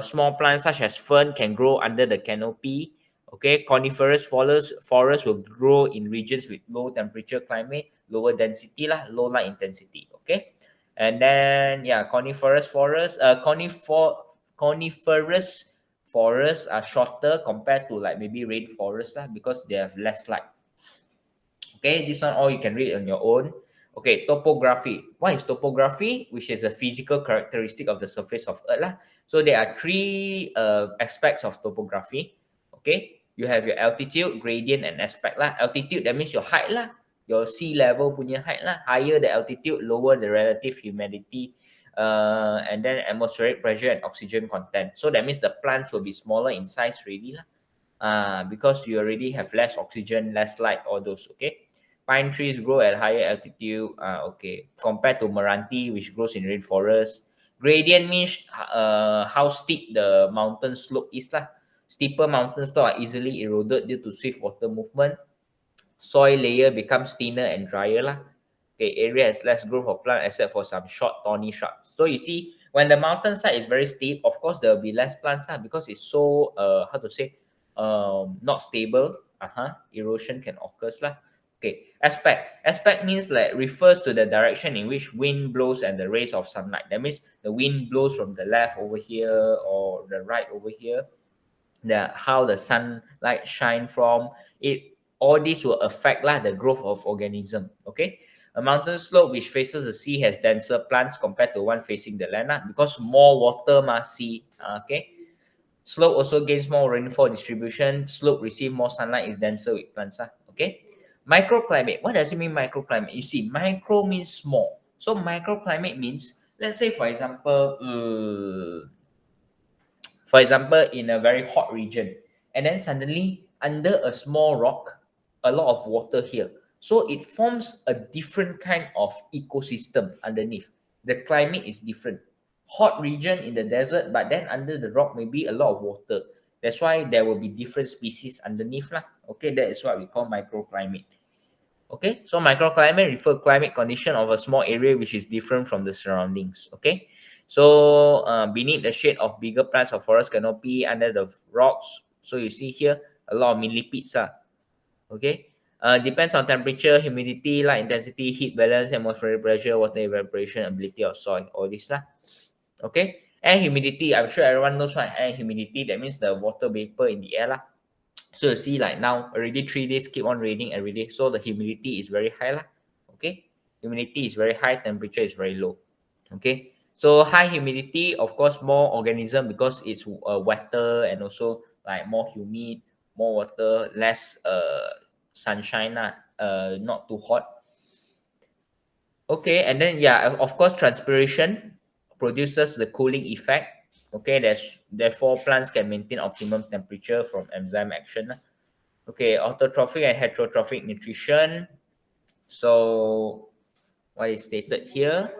small plants such as fern can grow under the canopy. Okay, coniferous forest will grow in regions with low temperature climate, lower density lah, low light intensity. Okay, and then yeah, coniferous forests are shorter compared to like maybe rainforest lah, because they have less light. Okay, this one all you can read on your own. Okay, topography. What is topography? Which is a physical characteristic of the surface of Earth lah. So there are three aspects of topography. Okay, you have your altitude, gradient, and aspect lah. Altitude, that means your height lah, your sea level punya height lah. Higher the altitude, lower the relative humidity, and then atmospheric pressure and oxygen content. So that means the plants will be smaller in size really lah. Because you already have less oxygen, less light, all those, okay? Pine trees grow at higher altitude, okay, compared to Meranti, which grows in rainforest. Gradient means how steep the mountain slope is lah. Steeper mountain slopes are easily eroded due to swift water movement. Soil layer becomes thinner and drier lah. Okay, area has less growth of plant except for some short thorny shrubs. So you see, when the mountainside is very steep, of course there will be less plants lah, because it's so how to say, not stable. Erosion can occur lah. Okay, aspect means like refers to the direction in which wind blows and the rays of sunlight. That means the wind blows from the left over here or the right over here. How the sunlight shine from it, all this will affect lah the growth of organism. Okay, a mountain slope which faces the sea has denser plants compared to one facing the land lah, because more water must see. Okay, slope also gains more rainfall distribution. Slope receive more sunlight, is denser with plants lah. Okay, microclimate. What does it mean, microclimate? You see, micro means small. So microclimate means, let's say for example, in a very hot region, and then suddenly under a small rock, a lot of water here. So it forms a different kind of ecosystem underneath. The climate is different. Hot region in the desert, but then under the rock maybe a lot of water. That's why there will be different species underneath lah. Okay, that is what we call microclimate. Okay, so microclimate refer climate condition of a small area which is different from the surroundings. Okay, so beneath the shade of bigger plants or forest canopy, under the rocks. So you see here a lot of millipedes lah. Okay, depends on temperature, humidity, light intensity, heat balance, atmospheric pressure, water evaporation, ability of soil, all this lah. Okay, air humidity. I'm sure everyone knows what air humidity. That means the water vapor in the air lah. So you see, like now already 3 days keep on raining every day, so the humidity is very high lah. Okay, humidity is very high, temperature is very low. Okay, so high humidity, of course, more organism because it's wetter and also like more humid, more water, less sunshine lah, not too hot. Okay, and then yeah, of course, transpiration produces the cooling effect. Okay, therefore plants can maintain optimum temperature from enzyme action. Okay, autotrophic and heterotrophic nutrition. So what is stated here?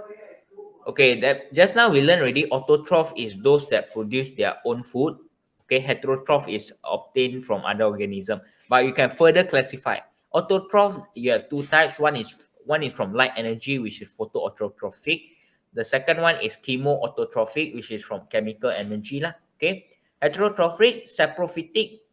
Okay, that just now we learned already. Autotroph is those that produce their own food. Okay, heterotroph is obtained from other organism. But you can further classify. Autotroph, you have two types. One is from light energy, which is photoautotrophic. The second one is chemoautotrophic, which is from chemical energy lah. Okay, heterotrophic, saprophytic,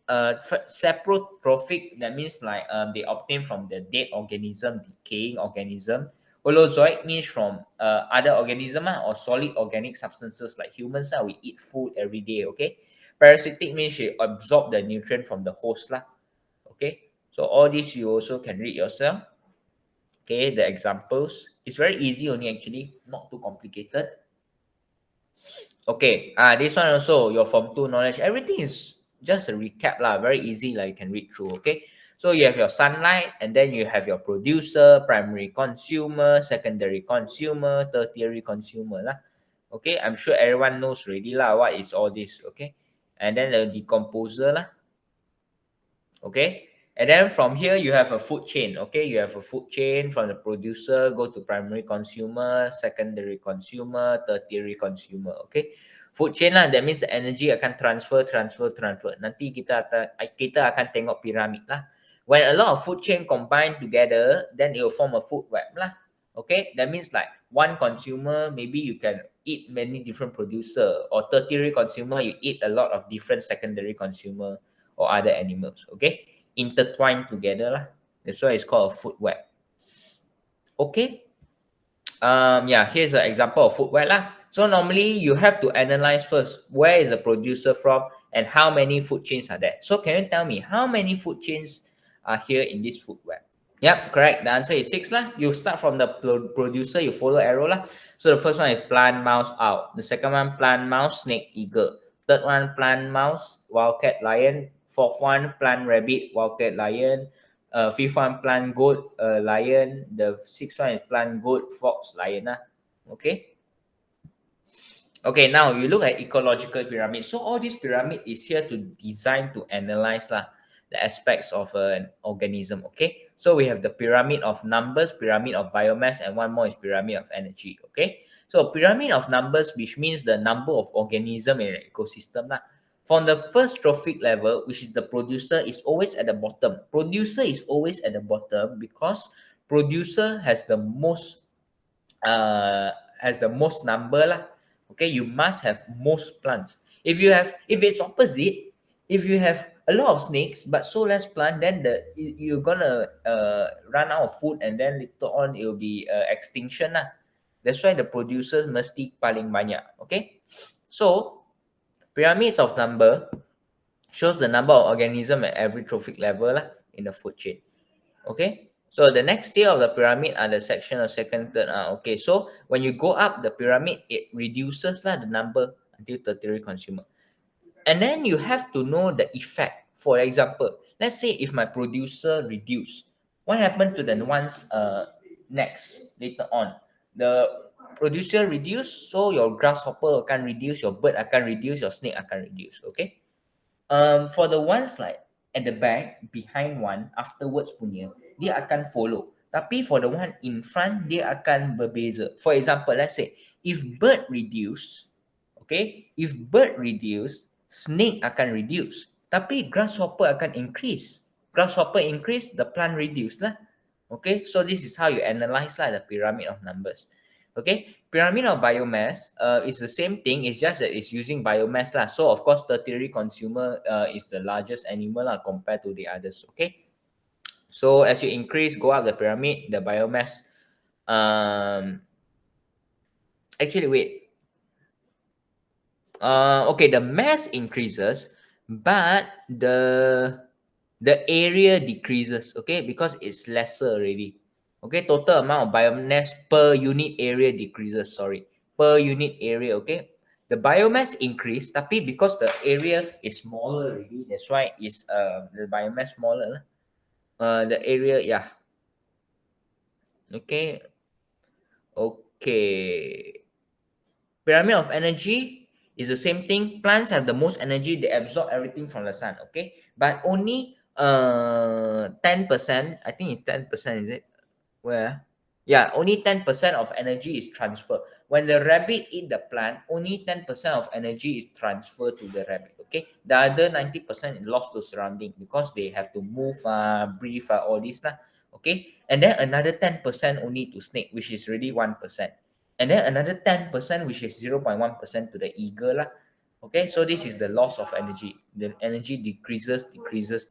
saprotrophic. That means like they obtain from the dead organism, decaying organism. Holozoic means from other organism or solid organic substances like humans. We eat food every day. Okay, parasitic means you absorb the nutrient from the host lah. Okay, so all this you also can read yourself. Okay, the examples. It's very easy only actually, not too complicated. Okay, this one also your Form 2 knowledge. Everything is just a recap lah, very easy lah, you can read through. Okay, so you have your sunlight, and then you have your producer, primary consumer, secondary consumer, tertiary consumer lah. Okay, I'm sure everyone knows already lah what is all this. Okay, and then the decomposer lah. Okay, and then from here you have a food chain. Okay, you have a food chain from the producer go to primary consumer, secondary consumer, tertiary consumer. Okay, food chain lah, that means the energy akan transfer. Nanti kita akan tengok piramid lah. When a lot of food chain combine together, then it will form a food web lah. Okay, that means like one consumer, maybe you can eat many different producer, or tertiary consumer, you eat a lot of different secondary consumer or other animals. Okay, intertwined together lah. That's why it's called a food web. Okay, yeah, here's an example of food web lah. So normally you have to analyze first where is the producer from and how many food chains are there. So can you tell me how many food chains are here in this food web? Yep, correct. The answer is 6 lah. You start from the producer, you follow arrow lah. So the first one is plant, mouse, out. The second one, plant, mouse, snake, eagle. Third one, plant, mouse, wildcat, lion. Fourth one, plant, rabbit, wildcat, lion. Fifth one, plant, goat, lion. The sixth one is plant, goat, fox, lion lah. Okay. Okay, now you look at ecological pyramid. So all this pyramid is here to design to analyze lah the aspects of an organism. Okay, so we have the pyramid of numbers, pyramid of biomass, and one more is pyramid of energy. Okay, so pyramid of numbers, which means the number of organism in an ecosystem lah. From the first trophic level, which is the producer, is always at the bottom. Producer is always at the bottom because producer uh has the most number lah. Okay, you must have most plants. If it's opposite, if you have a lot of snakes but so less plant, then you're gonna run out of food, and then later on it will be extinction lah. That's why the producers mesti paling banyak. Okay, so pyramids of number shows the number of organism at every trophic level lah in the food chain. Okay, so the next tier of the pyramid are the section of second, third. Okay, so when you go up the pyramid, it reduces lah the number until tertiary consumer. And then you have to know the effect. For example, let's say if my producer reduce, what happened to the ones next later on? The producer reduce, so your grasshopper akan reduce, your bird akan reduce, your snake akan reduce. Okay. For the ones like at the back, behind one, afterwards punya, dia akan follow. Tapi for the one in front, dia akan berbeza. For example, let's say, if bird reduce, okay, if bird reduce, snake akan reduce. Tapi grasshopper akan increase. Grasshopper increase, the plant reduce lah. Okay, so this is how you analyze lah the pyramid of numbers. Okay, pyramid of biomass is the same thing. It's just that it's using biomass lah. So of course, tertiary consumer is the largest animal lah compared to the others. Okay, so as you increase, go up the pyramid, the biomass. Actually, wait. Okay, the mass increases, but the area decreases. Okay, because it's lesser already. Okay, total amount of biomass per unit area decreases, sorry. Per unit area, okay? The biomass increase, tapi because the area is smaller already, that's why it's the biomass smaller. The area, yeah. Okay. Okay. Pyramid of energy is the same thing. Plants have the most energy, they absorb everything from the sun, okay? But only 10%, I think it's 10%, is it? Where? Yeah, only 10% of energy is transferred. When the rabbit eat the plant, only 10% of energy is transferred to the rabbit. Okay, the other 90% is lost to surrounding because they have to move, breathe, all this lah. Okay, and then another 10% only to snake, which is really 1%, and then another 10% which is 0.1% to the eagle lah. Okay, so this is the loss of energy. The energy decreases.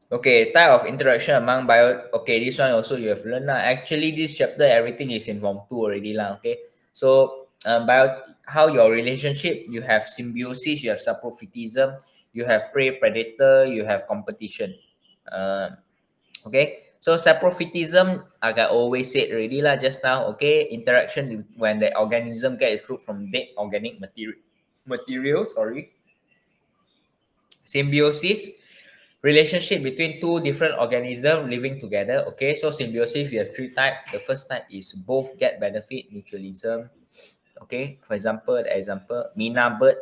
Okay, type of interaction among bio. Okay, this one also you have learned lah. Actually, this chapter everything is in form 2 already lah. Okay, so how your relationship, you have symbiosis, you have saprophytism, you have prey predator, you have competition. Okay, so saprophytism, like I always said already lah just now. Okay, interaction when the organism gets food from dead organic material. Sorry. Symbiosis, relationship between two different organisms living together. Okay, so symbiosis, we have 3 types. The first type is both get benefit, mutualism. Okay, for example, Mina bird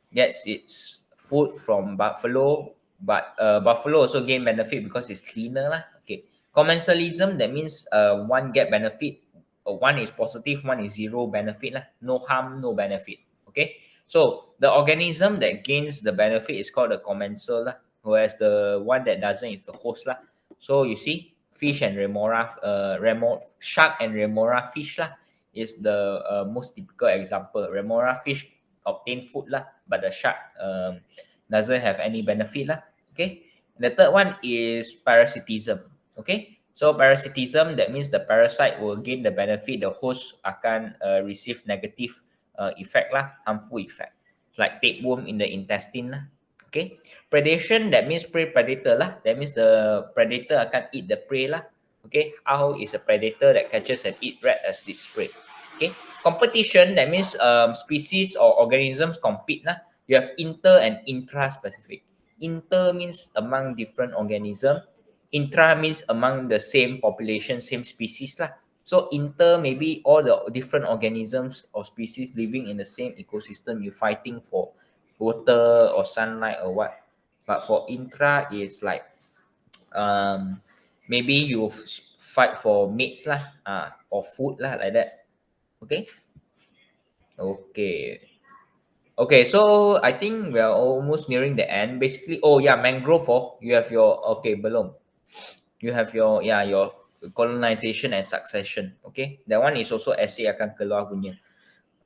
gets its food from buffalo, but buffalo also gain benefit because it's cleaner lah. Okay, commensalism, that means one get benefit, one is positive, one is zero benefit lah. No harm, no benefit. Okay, so the organism that gains the benefit is called the commensal lah, whereas the one that doesn't is the host lah. So you see, fish and remora, shark and remora fish lah is the most typical example. Remora fish obtain food lah, but the shark doesn't have any benefit lah. Okay, the third one is parasitism. Okay, so parasitism, that means the parasite will gain the benefit, the host akan receive negative effect lah, harmful effect, like tapeworm in the intestine lah. Okay, predation, that means prey predator lah, that means the predator akan eat the prey lah. Okay, owl is a predator that catches and eat rat as its prey. Okay, competition, that means species or organisms compete lah. You have inter and intra-specific. Inter means among different organism. Intra means among the same population, same species lah. So inter, maybe all the different organisms or species living in the same ecosystem, you fighting for water or sunlight or what. But for intra is like maybe you fight for mates lah, or food lah, like that. Okay. Okay. Okay, so I think we are almost nearing the end. Basically, oh yeah, mangrove. Oh, you have your okay, belum. You have your your colonization and succession. Okay, that one is also essay akan keluar punya.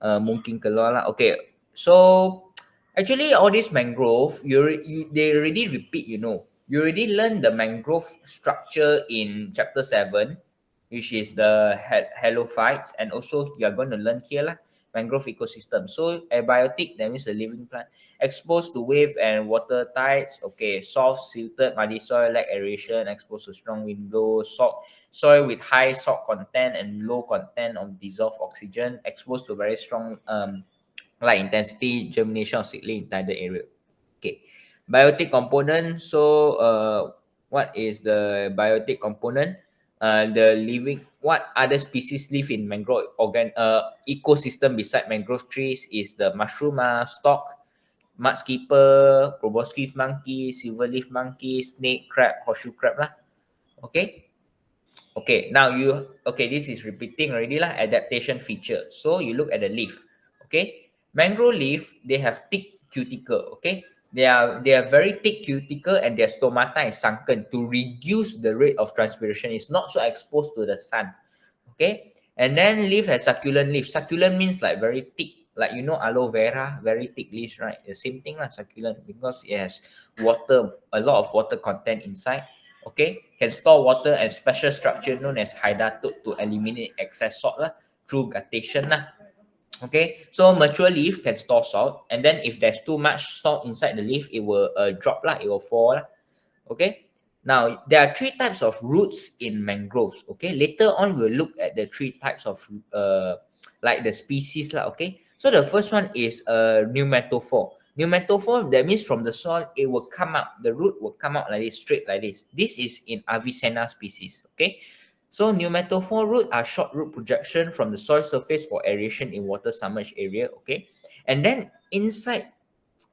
Mungkin keluar lah. Okay, so actually all these mangrove, they already repeat. You already learn the mangrove structure in chapter 7, which is the halophytes, and also you are going to learn here lah, mangrove ecosystem. So abiotic, that means a living plant, exposed to wave and water tides. Okay, soft, silted, muddy soil, lack aeration, exposed to strong wind blow, soil with high salt content and low content of dissolved oxygen, exposed to very strong light intensity, germination of seedling in tidal area. Okay, biotic component. So what is the biotic component? The living, what other species live in mangrove ecosystem beside mangrove trees is the mushroom, stalk, mudskipper, proboscis monkey, silverleaf monkey, snake, crab, horseshoe crab lah. Okay. Okay, now this is repeating already lah, adaptation feature. So you look at the leaf. Okay, mangrove leaf, they have thick cuticle. Okay, they are very thick cuticle, and their stomata is sunken to reduce the rate of transpiration. It's not so exposed to the sun. Okay, and then leaf has succulent leaf. Succulent means like very thick, like aloe vera, very thick leaves, right? The same thing lah, succulent, because it has water, a lot of water content inside. Okay, can store water, and special structure known as hydatode to eliminate excess salt lah, through guttation lah. Okay, so mature leaf can store salt, and then if there's too much salt inside the leaf, it will drop lah, it will fall lah. Okay, now there are 3 types of roots in mangroves. Okay, later on we'll look at the 3 types of like the species lah. Okay, so the first one is pneumatophore. Pneumatophore, that means from the soil, it will come out, the root will come out like this, straight like this. This is in Avicenna species. Okay, so pneumatophore root are short root projection from the soil surface for aeration in water submerged area. Okay, and then inside,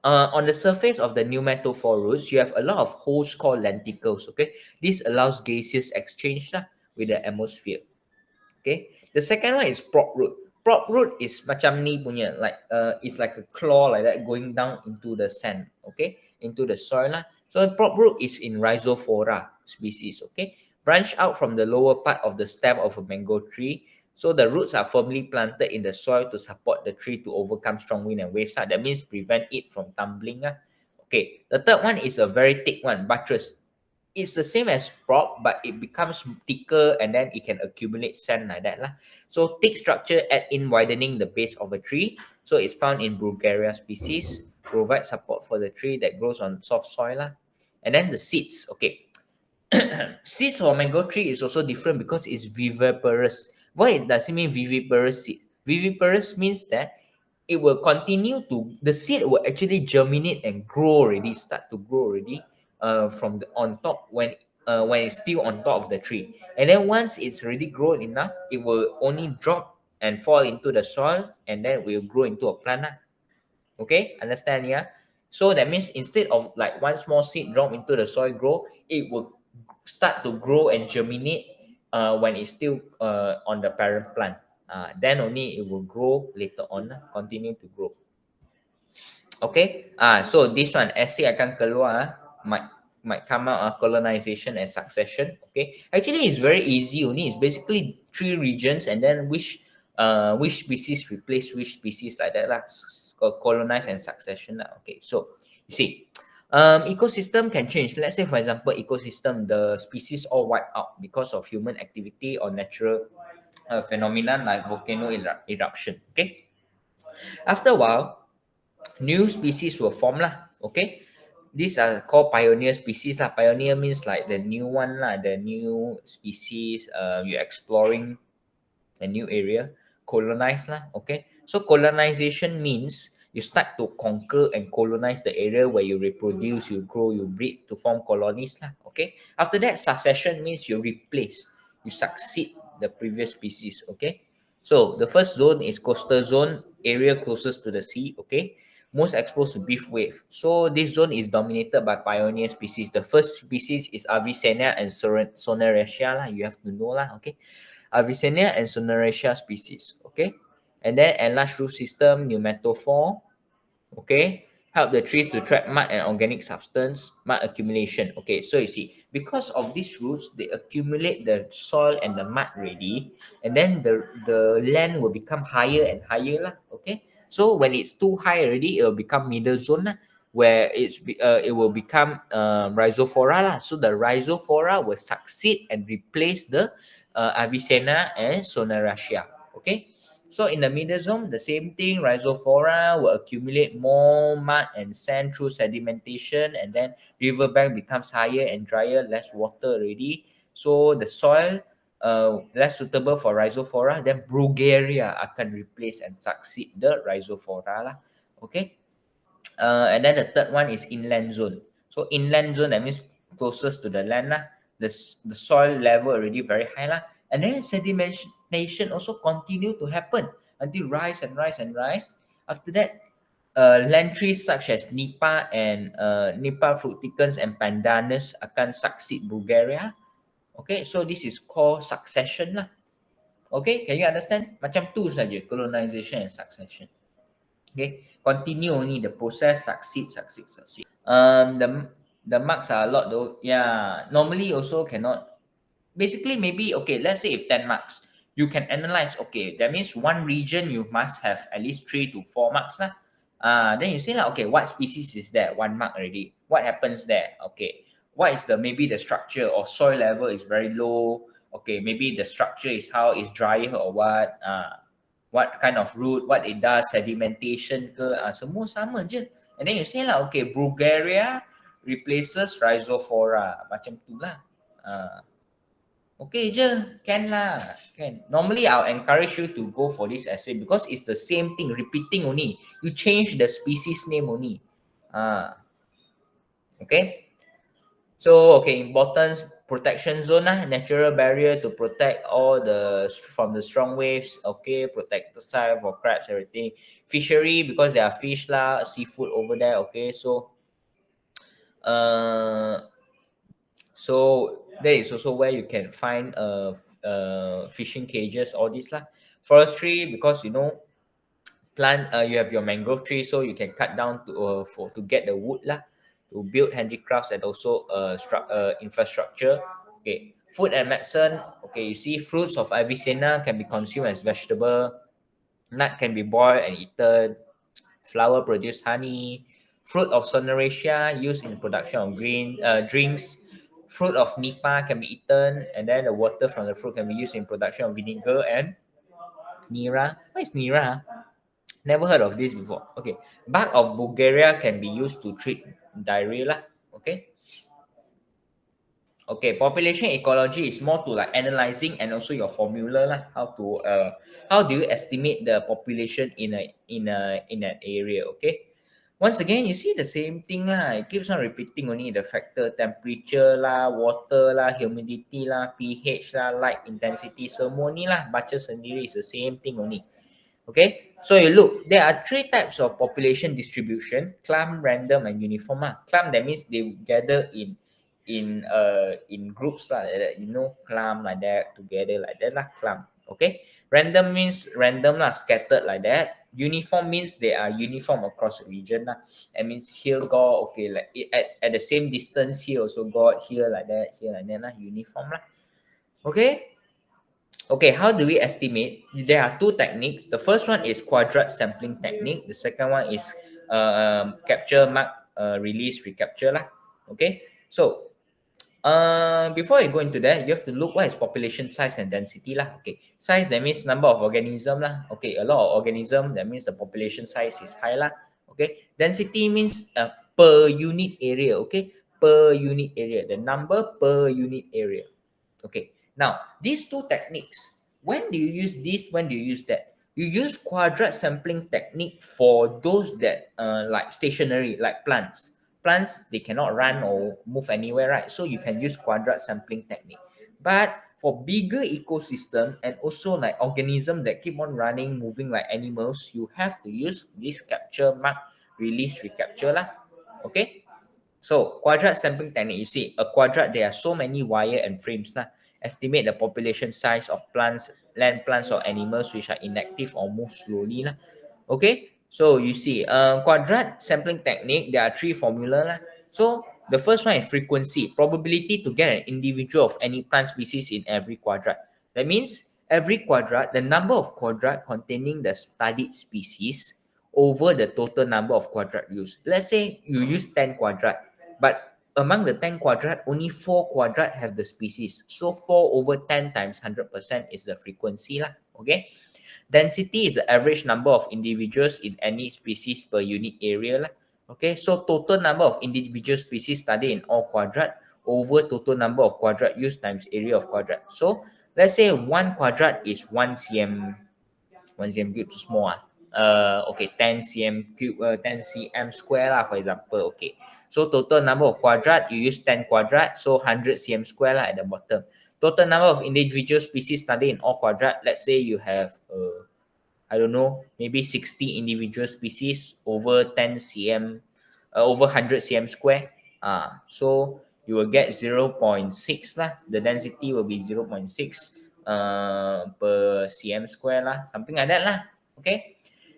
on the surface of the pneumatophore roots, you have a lot of holes called lenticles. Okay, this allows gaseous exchange lah, with the atmosphere. Okay, the second one is prop root. Prop root is macam ni punya, like it's like a claw like that going down into the sand. Okay, into the soil lah. So prop root is in Rhizophora species. Okay, branch out from the lower part of the stem of a mango tree. So the roots are firmly planted in the soil to support the tree to overcome strong wind and waves. That means prevent it from tumbling. Okay, the third one is a very thick one, buttress. It's the same as prop, but it becomes thicker, and then it can accumulate sand like that lah. So thick structure add in widening the base of a tree. So it's found in Bulgaria species, provide support for the tree that grows on soft soil lah. And then the seeds. Okay, seeds of mango tree is also different because it's viviparous. What does it mean, viviparous seed? Viviparous means that it will continue to, the seed will actually germinate and grow already, start to grow already from the on top, when it's still on top of the tree. And then once it's already grown enough, it will only drop and fall into the soil, and then will grow into a plant. Okay, understand? Yeah. So that means instead of like one small seed drop into the soil, grow, it will start to grow and germinate when it's still on the parent plant. Then only it will grow later on, continue to grow. Okay, so this one essay akan keluar, might come out, colonization and succession. Okay, actually it's very easy only. It's basically 3 regions, and then which species replace which species, like that lah. Colonize and succession lah. Okay, so you see, ecosystem can change. Let's say for example, ecosystem, the species all wipe out because of human activity or natural phenomenon like volcano eruption. Okay, after a while, new species will form lah. Okay, These are called pioneer species lah. Pioneer means like the new one lah, the new species. You're exploring a new area, colonize lah. Okay, so colonization means you start to conquer and colonize the area where you reproduce, you grow, you breed to form colonies lah. Okay, after that succession means you replace, you succeed the previous species. Okay, so the first zone is coastal zone, area closest to the sea. Okay, most exposed to beef wave. So this zone is dominated by pioneer species. The first species is Avicennia and Soneraceae lah. You have to know lah. Okay, Avicennia and Soneraceae species. Okay, and then enlarged root system, pneumatophore. Okay, help the trees to trap mud and organic substance, mud accumulation. Okay, so you see, because of these roots, they accumulate the soil and the mud already, and then the land will become higher and higher lah. Okay, so when it's too high already, it will become middle zone lah, where it will become rhizophora lah. So the rhizophora will succeed and replace the Avicennia and Soneraceae. Okay, so in the middle zone, the same thing, rhizophora will accumulate more mud and sand through sedimentation, and then riverbank becomes higher and drier, less water already. So the soil less suitable for rhizophora, then Brugueria akan replace and succeed the rhizophora lah. Okay. And then the third one is inland zone. So inland zone, that means closest to the land lah. The soil level already very high lah. And then sedimentation also continue to happen until rise and rise and rise. After that, land trees such as Nipa and Nipa fructicans and Pandanus akan succeed Bulgaria. Okay, so this is called succession lah. Okay, can you understand? Macam tu saja, colonization and succession. Okay, continue only the process, succeed. The marks are a lot though. Yeah, normally also cannot. Basically, maybe okay. Let's say if 10 marks, you can analyze. Okay, that means one region you must have at least 3 to 4 marks lah. Then you say lah. Okay, what species is there? 1 mark already. What happens there? Okay, what is the maybe the structure or soil level is very low. Okay, maybe the structure is how is drier or what kind of root, what it does, sedimentation ke, semua sama je. And then you say lah, okay, Bulgaria replaces rhizophora. Macam tu lah. Okay je, can lah, can. Normally, I'll encourage you to go for this essay because it's the same thing, repeating only. You change the species name only. Okay. So, okay, importance, protection zone lah, natural barrier to protect all from the strong waves. Okay, protect the site for crabs, everything. Fishery, because there are fish lah, seafood over there. Okay, so that is also where you can find fishing cages, all this lah. Forestry, because you know, you have your mangrove tree, so you can cut down to get the wood lah, to build handicrafts and also infrastructure. Okay, food and medicine. Okay, you see, fruits of Avicennia can be consumed as vegetable. Nut can be boiled and eaten. Flower produce honey. Fruit of Soneraceae used in the production of drinks. Fruit of Nipa can be eaten, and then the water from the fruit can be used in production of vinegar and Nira. What is Nira? Never heard of this before. Okay, bark of Bulgaria can be used to treat diarrhea lah. Okay. Okay, population ecology is more to like analyzing and also your formula lah. How do you estimate the population in an area? Okay. Once again, you see the same thing lah. It keeps on repeating only the factor, temperature lah, water lah, humidity lah, pH lah, light intensity, semua ni lah. Baca sendiri, is the same thing only. Okay, so you look, there are 3 types of population distribution: clump, random, and uniform. Clump, that means they gather in groups lah, like that, you know, clump like that, together like that lah, clump. Okay, random means random lah, scattered like that. Uniform means they are uniform across the region lah. That means here got, okay, like at the same distance, here also got, here like that, here like that lah, uniform lah. Okay. Okay, how do we estimate? There are 2 techniques. The first one is quadrat sampling technique. The second one is capture, mark, release, recapture lah. Okay, so before you go into that, you have to look what is population size and density lah. Okay, size, that means number of organism lah. Okay, a lot of organism, that means the population size is high lah. Okay, density means per unit area, okay? Per unit area, the number per unit area. Okay, now these two techniques, when do you use this, when do you use that? You use quadrat sampling technique for those that like stationary, like plants. Plants, they cannot run or move anywhere, right? So you can use quadrat sampling technique. But for bigger ecosystem and also like organism that keep on running, moving like animals, you have to use this capture, mark, release, recapture lah. Okay. So quadrat sampling technique, you see a quadrat, there are so many wire and frames lah. Estimate the population size of plants, land plants or animals which are inactive or move slowly lah. Okay, so you see quadrat sampling technique, there are three formula lah. So the first one is frequency, probability to get an individual of any plant species in every quadrat. That means every quadrat, the number of quadrat containing the studied species over the total number of quadrat used. Let's say you use 10 quadrat, but among the 10 quadrat, only 4 quadrat have the species. So 4 over 10 times 100% is the frequency lah. Okay. Density is the average number of individuals in any species per unit area lah. Okay. So total number of individual species studied in all quadrat over total number of quadrat used times area of quadrat. So let's say 1 quadrat is 1 cm, 1 cm cube too small. Okay, 10 cm cube, 10 cm square lah, for example. Okay, so total number of quadrat, you use 10 quadrat, so 100 cm square lah at the bottom. Total number of individual species studied in all quadrat, let's say you have I don't know, maybe 60 individual species over 10 cm, over 100 cm square. So you will get 0.6 lah. The density will be 0.6 per cm square lah, something like that lah. Okay.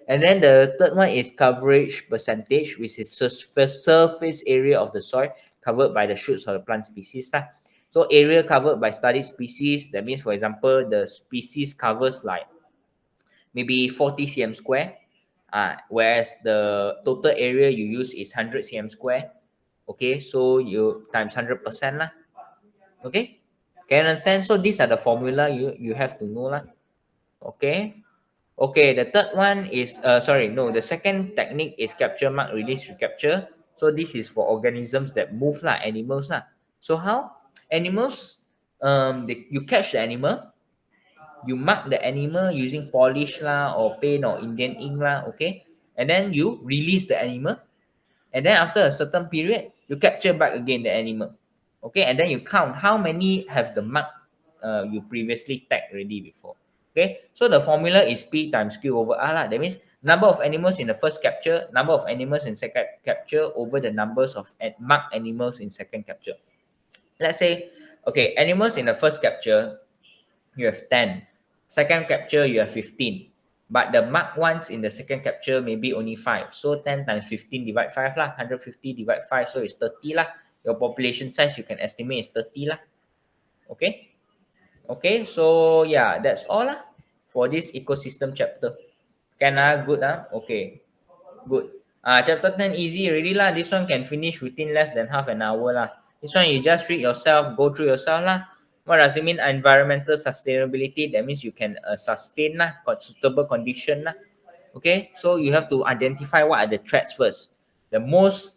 And then the third one is coverage percentage, which is surface area of the soil covered by the shoots of the plant species lah. So area covered by studied species, that means, for example, the species covers like maybe 40 cm square, whereas the total area you use is 100 cm square. Okay, so you times 100% lah. Okay, can you understand? So these are the formula you have to know lah. Okay. Okay, the third one is the second technique is capture, mark, release, recapture. So this is for organisms that move lah, animals lah. So how? Animals, you catch the animal, you mark the animal using polish lah or paint or Indian ink lah, okay? And then you release the animal, and then after a certain period, you capture back again the animal, okay? And then you count how many have the mark you previously tagged already before. Okay, so the formula is P times Q over R lah. That means number of animals in the first capture, number of animals in second capture over the numbers of marked animals in second capture. Let's say, okay, animals in the first capture, you have 10. Second capture, you have 15. But the marked ones in the second capture, maybe only 5. So 10 times 15 divide 5 lah. 150 divide 5, so it's 30 lah. Your population size, you can estimate is 30 lah. Okay? Okay, so yeah, that's all lah for this ecosystem chapter. Good okay, good. Chapter 10 easy already lah. This one can finish within less than half an hour lah. This one you just read yourself, go through yourself lah. What does it mean? Environmental sustainability, that means you can sustain lah, suitable condition lah. Okay, so you have to identify what are the threats first. The most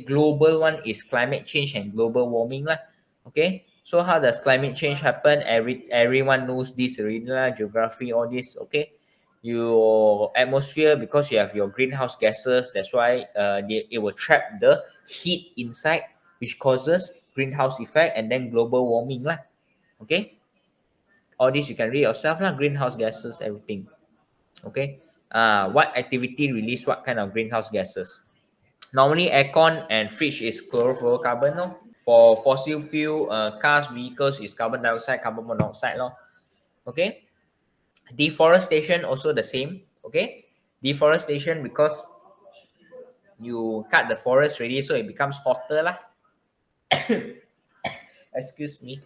global one is climate change and global warming lah. Okay, so how does climate change happen? Everyone knows this already lah, geography, all this. Okay, your atmosphere, because you have your greenhouse gases, that's why it will trap the heat inside, which causes greenhouse effect and then global warming lah. Okay, all this you can read yourself lah, greenhouse gases, everything. Okay, what activity release what kind of greenhouse gases? Normally aircon and fridge is chlorofluorocarbon, no? For fossil fuel, cars, vehicles is carbon dioxide, carbon monoxide, no? Okay, deforestation also the same. Okay, deforestation because you cut the forest already, so it becomes hotter lah. Excuse me.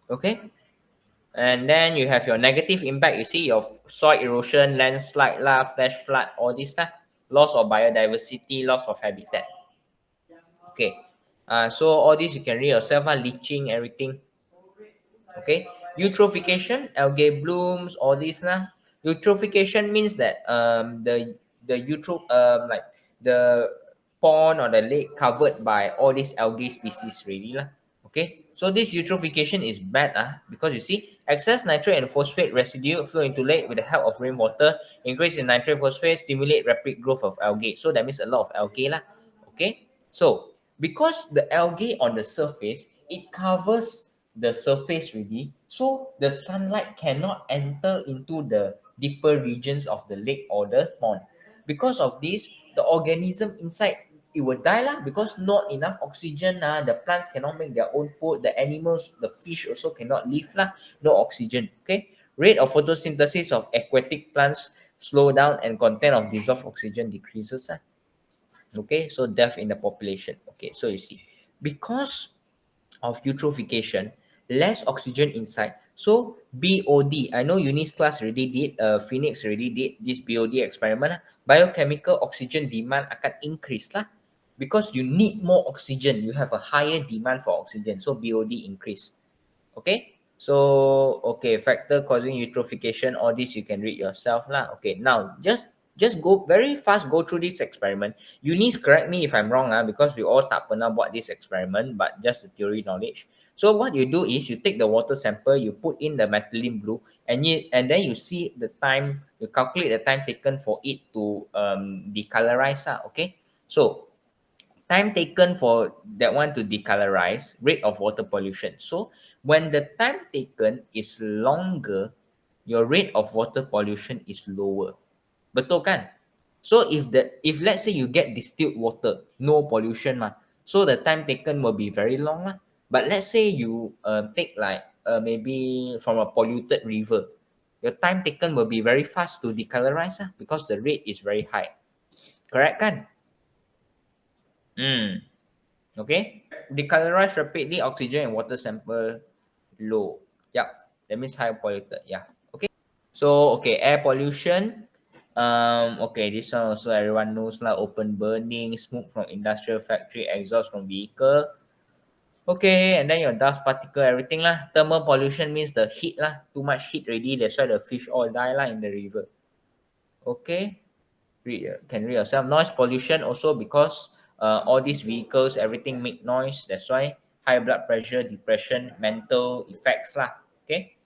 Okay, and then you have your negative impact. You see your soil erosion, landslide lah, flash flood, all this lah, loss of biodiversity, loss of habitat. Okay, so all this you can read yourself, leaching, everything. Okay, eutrophication, algae blooms, all this lah. Eutrophication means that the like the pond or the lake covered by all these algae species already lah. Okay, so this eutrophication is bad because you see excess nitrate and phosphate residue flow into lake with the help of rainwater. Increase in nitrate phosphate stimulate rapid growth of algae. So that means a lot of algae lah. Okay, so because the algae on the surface, it covers the surface already, so the sunlight cannot enter into the deeper regions of the lake or the pond. Because of this, the organism inside, it will die lah, because not enough oxygen the plants cannot make their own food, the animals, the fish also cannot live lah, no oxygen. Okay, rate of photosynthesis of aquatic plants slow down and content of dissolved oxygen decreases lah. Okay, so death in the population. Okay, so you see, because of eutrophication, less oxygen inside. So BOD, I know Eunice class already did, Phoenix already did this BOD experiment. Biochemical oxygen demand akan increase lah, because you need more oxygen. You have a higher demand for oxygen, so BOD increase. Okay, so okay, factor causing eutrophication, all this you can read yourself lah. Okay, now just go very fast, go through this experiment. Eunice, correct me if I'm wrong because we all tak pernah buat this experiment, but just the theory knowledge. So what you do is you take the water sample, you put in the methylene blue, and then you see the time, you calculate the time taken for it to decolorize lah. Okay, so time taken for that one to decolorize, rate of water pollution. So when the time taken is longer, your rate of water pollution is lower. Betul kan? So if let's say you get distilled water, no pollution so the time taken will be very long lah. But let's say you take like maybe from a polluted river, your time taken will be very fast to decolorize because the rate is very high. Correct kan? Okay, decolorize rapidly, oxygen and water sample low. Yep, that means high polluted. Yeah. Okay. So okay, air pollution. Okay, this one also everyone knows lah. Open burning, smoke from industrial factory, exhaust from vehicle. Okay, and then your dust particle, everything lah. Thermal pollution means the heat lah. Too much heat already. That's why the fish all die lah in the river. Okay. Can read yourself. Noise pollution also because all these vehicles, everything make noise. That's why high blood pressure, depression, mental effects lah. Okay.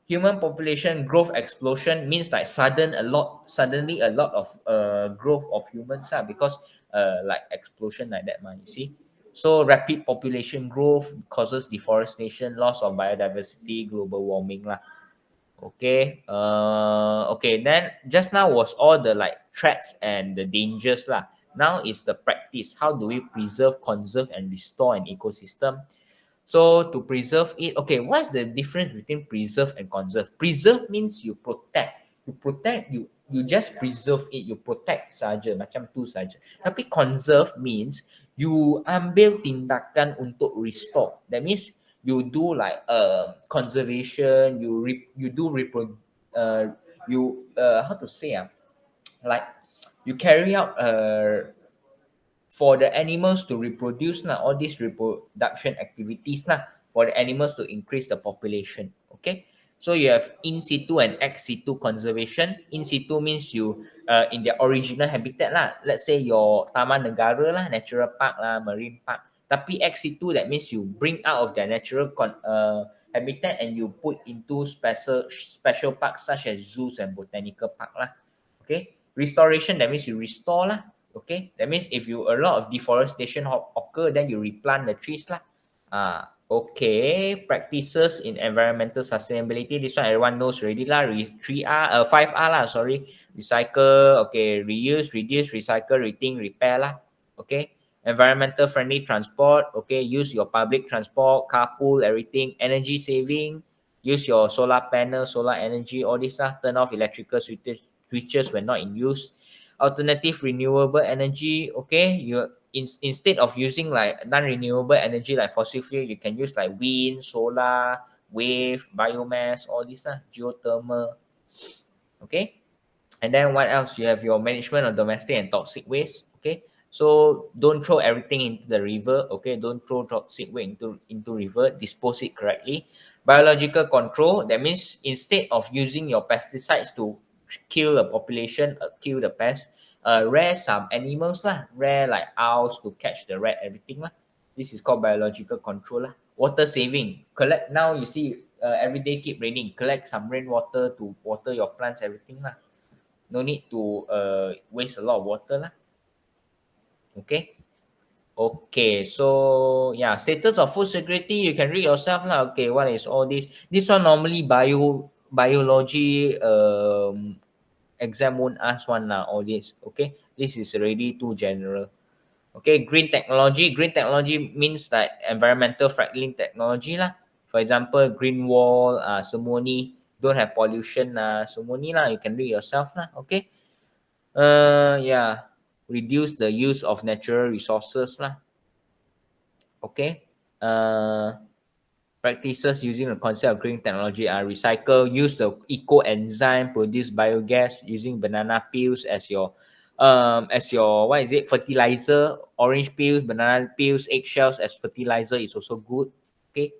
Human population growth explosion means like suddenly a lot of growth of humans because like explosion like that you see. So rapid population growth causes deforestation, loss of biodiversity, global warming lah. Okay. Okay. Then just now was all the like threats and the dangers lah. Now is the practice. How do we preserve, conserve, and restore an ecosystem? So to preserve it, okay, what's the difference between preserve and conserve? Preserve means you protect. You just preserve it, you protect saja, macam tu saja. Tapi conserve means you ambil tindakan untuk restore. That means you do like conservation, you do how to say like you carry out for the animals to reproduce all these reproduction activities for the animals to increase the population. Okay, so you have in situ and ex situ conservation. In situ means you in their original habitat let's say your taman negara natural park marine park. Tapi ex situ, that means you bring out of their natural habitat and you put into special parks such as zoos and botanical park Okay, restoration, that means you restore Okay, that means if you a lot of deforestation occur, then you replant the trees Okay, practices in environmental sustainability. This one everyone knows already 3R, 5R sorry. Recycle, okay, reuse, reduce, recycle, rethink, repair Okay, environmental friendly transport. Okay, use your public transport, carpool, everything. Energy saving, use your solar panel, solar energy, all this turn off electrical switches when not in use. Alternative renewable energy, okay, you instead of using like non-renewable energy like fossil fuel, you can use like wind, solar, wave, biomass, all this geothermal. Okay, and then what else? You have your management of domestic and toxic waste. Okay, so don't throw everything into the river. Okay, don't throw toxic waste into river. Dispose it correctly. Biological control, that means instead of using your pesticides to kill the population, kill the pest. Rare some animals lah, rare like owls to catch the rat, everything lah. This is called biological control lah. Water saving. Collect now you see every day keep raining. Collect some rainwater to water your plants, everything lah. No need to waste a lot of water lah. Okay. Okay, so yeah, status of food security, you can read yourself lah. Okay, what is all this? This one normally biology exam won't ask one lah, all this. Okay, this is already too general. Okay, green technology. Green technology means like environmental friendly technology lah. For example, green wall, semua ni don't have pollution lah, semua ni lah. You can read yourself lah. Okay. Yeah, reduce the use of natural resources lah. Okay. Practices using the concept of green technology are recycle, use the eco enzyme, produce biogas using banana peels as your what is it, fertilizer. Orange peels, banana peels, eggshells as fertilizer is also good. Okay.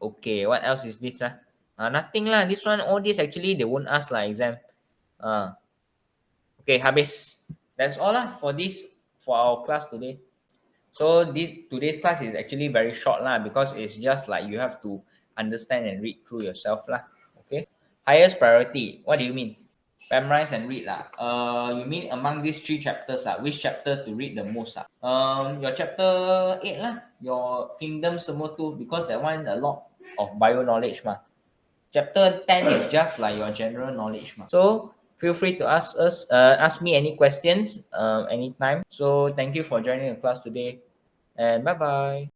Okay, what else is this lah? Nothing lah. This one, all this actually they won't ask lah exam. Okay, habis. That's all lah for this, for our class today. So today's class is actually very short lah, because it's just like you have to understand and read through yourself lah. Okay. Highest priority. What do you mean? Memorize and read lah. You mean among these 3 chapters which chapter to read the most your chapter 8 lah. Your kingdom semua tu, because that one a lot of bio knowledge mah. Chapter 10 is just like your general knowledge mah. So feel free to ask me any questions anytime. So thank you for joining the class today, and bye bye.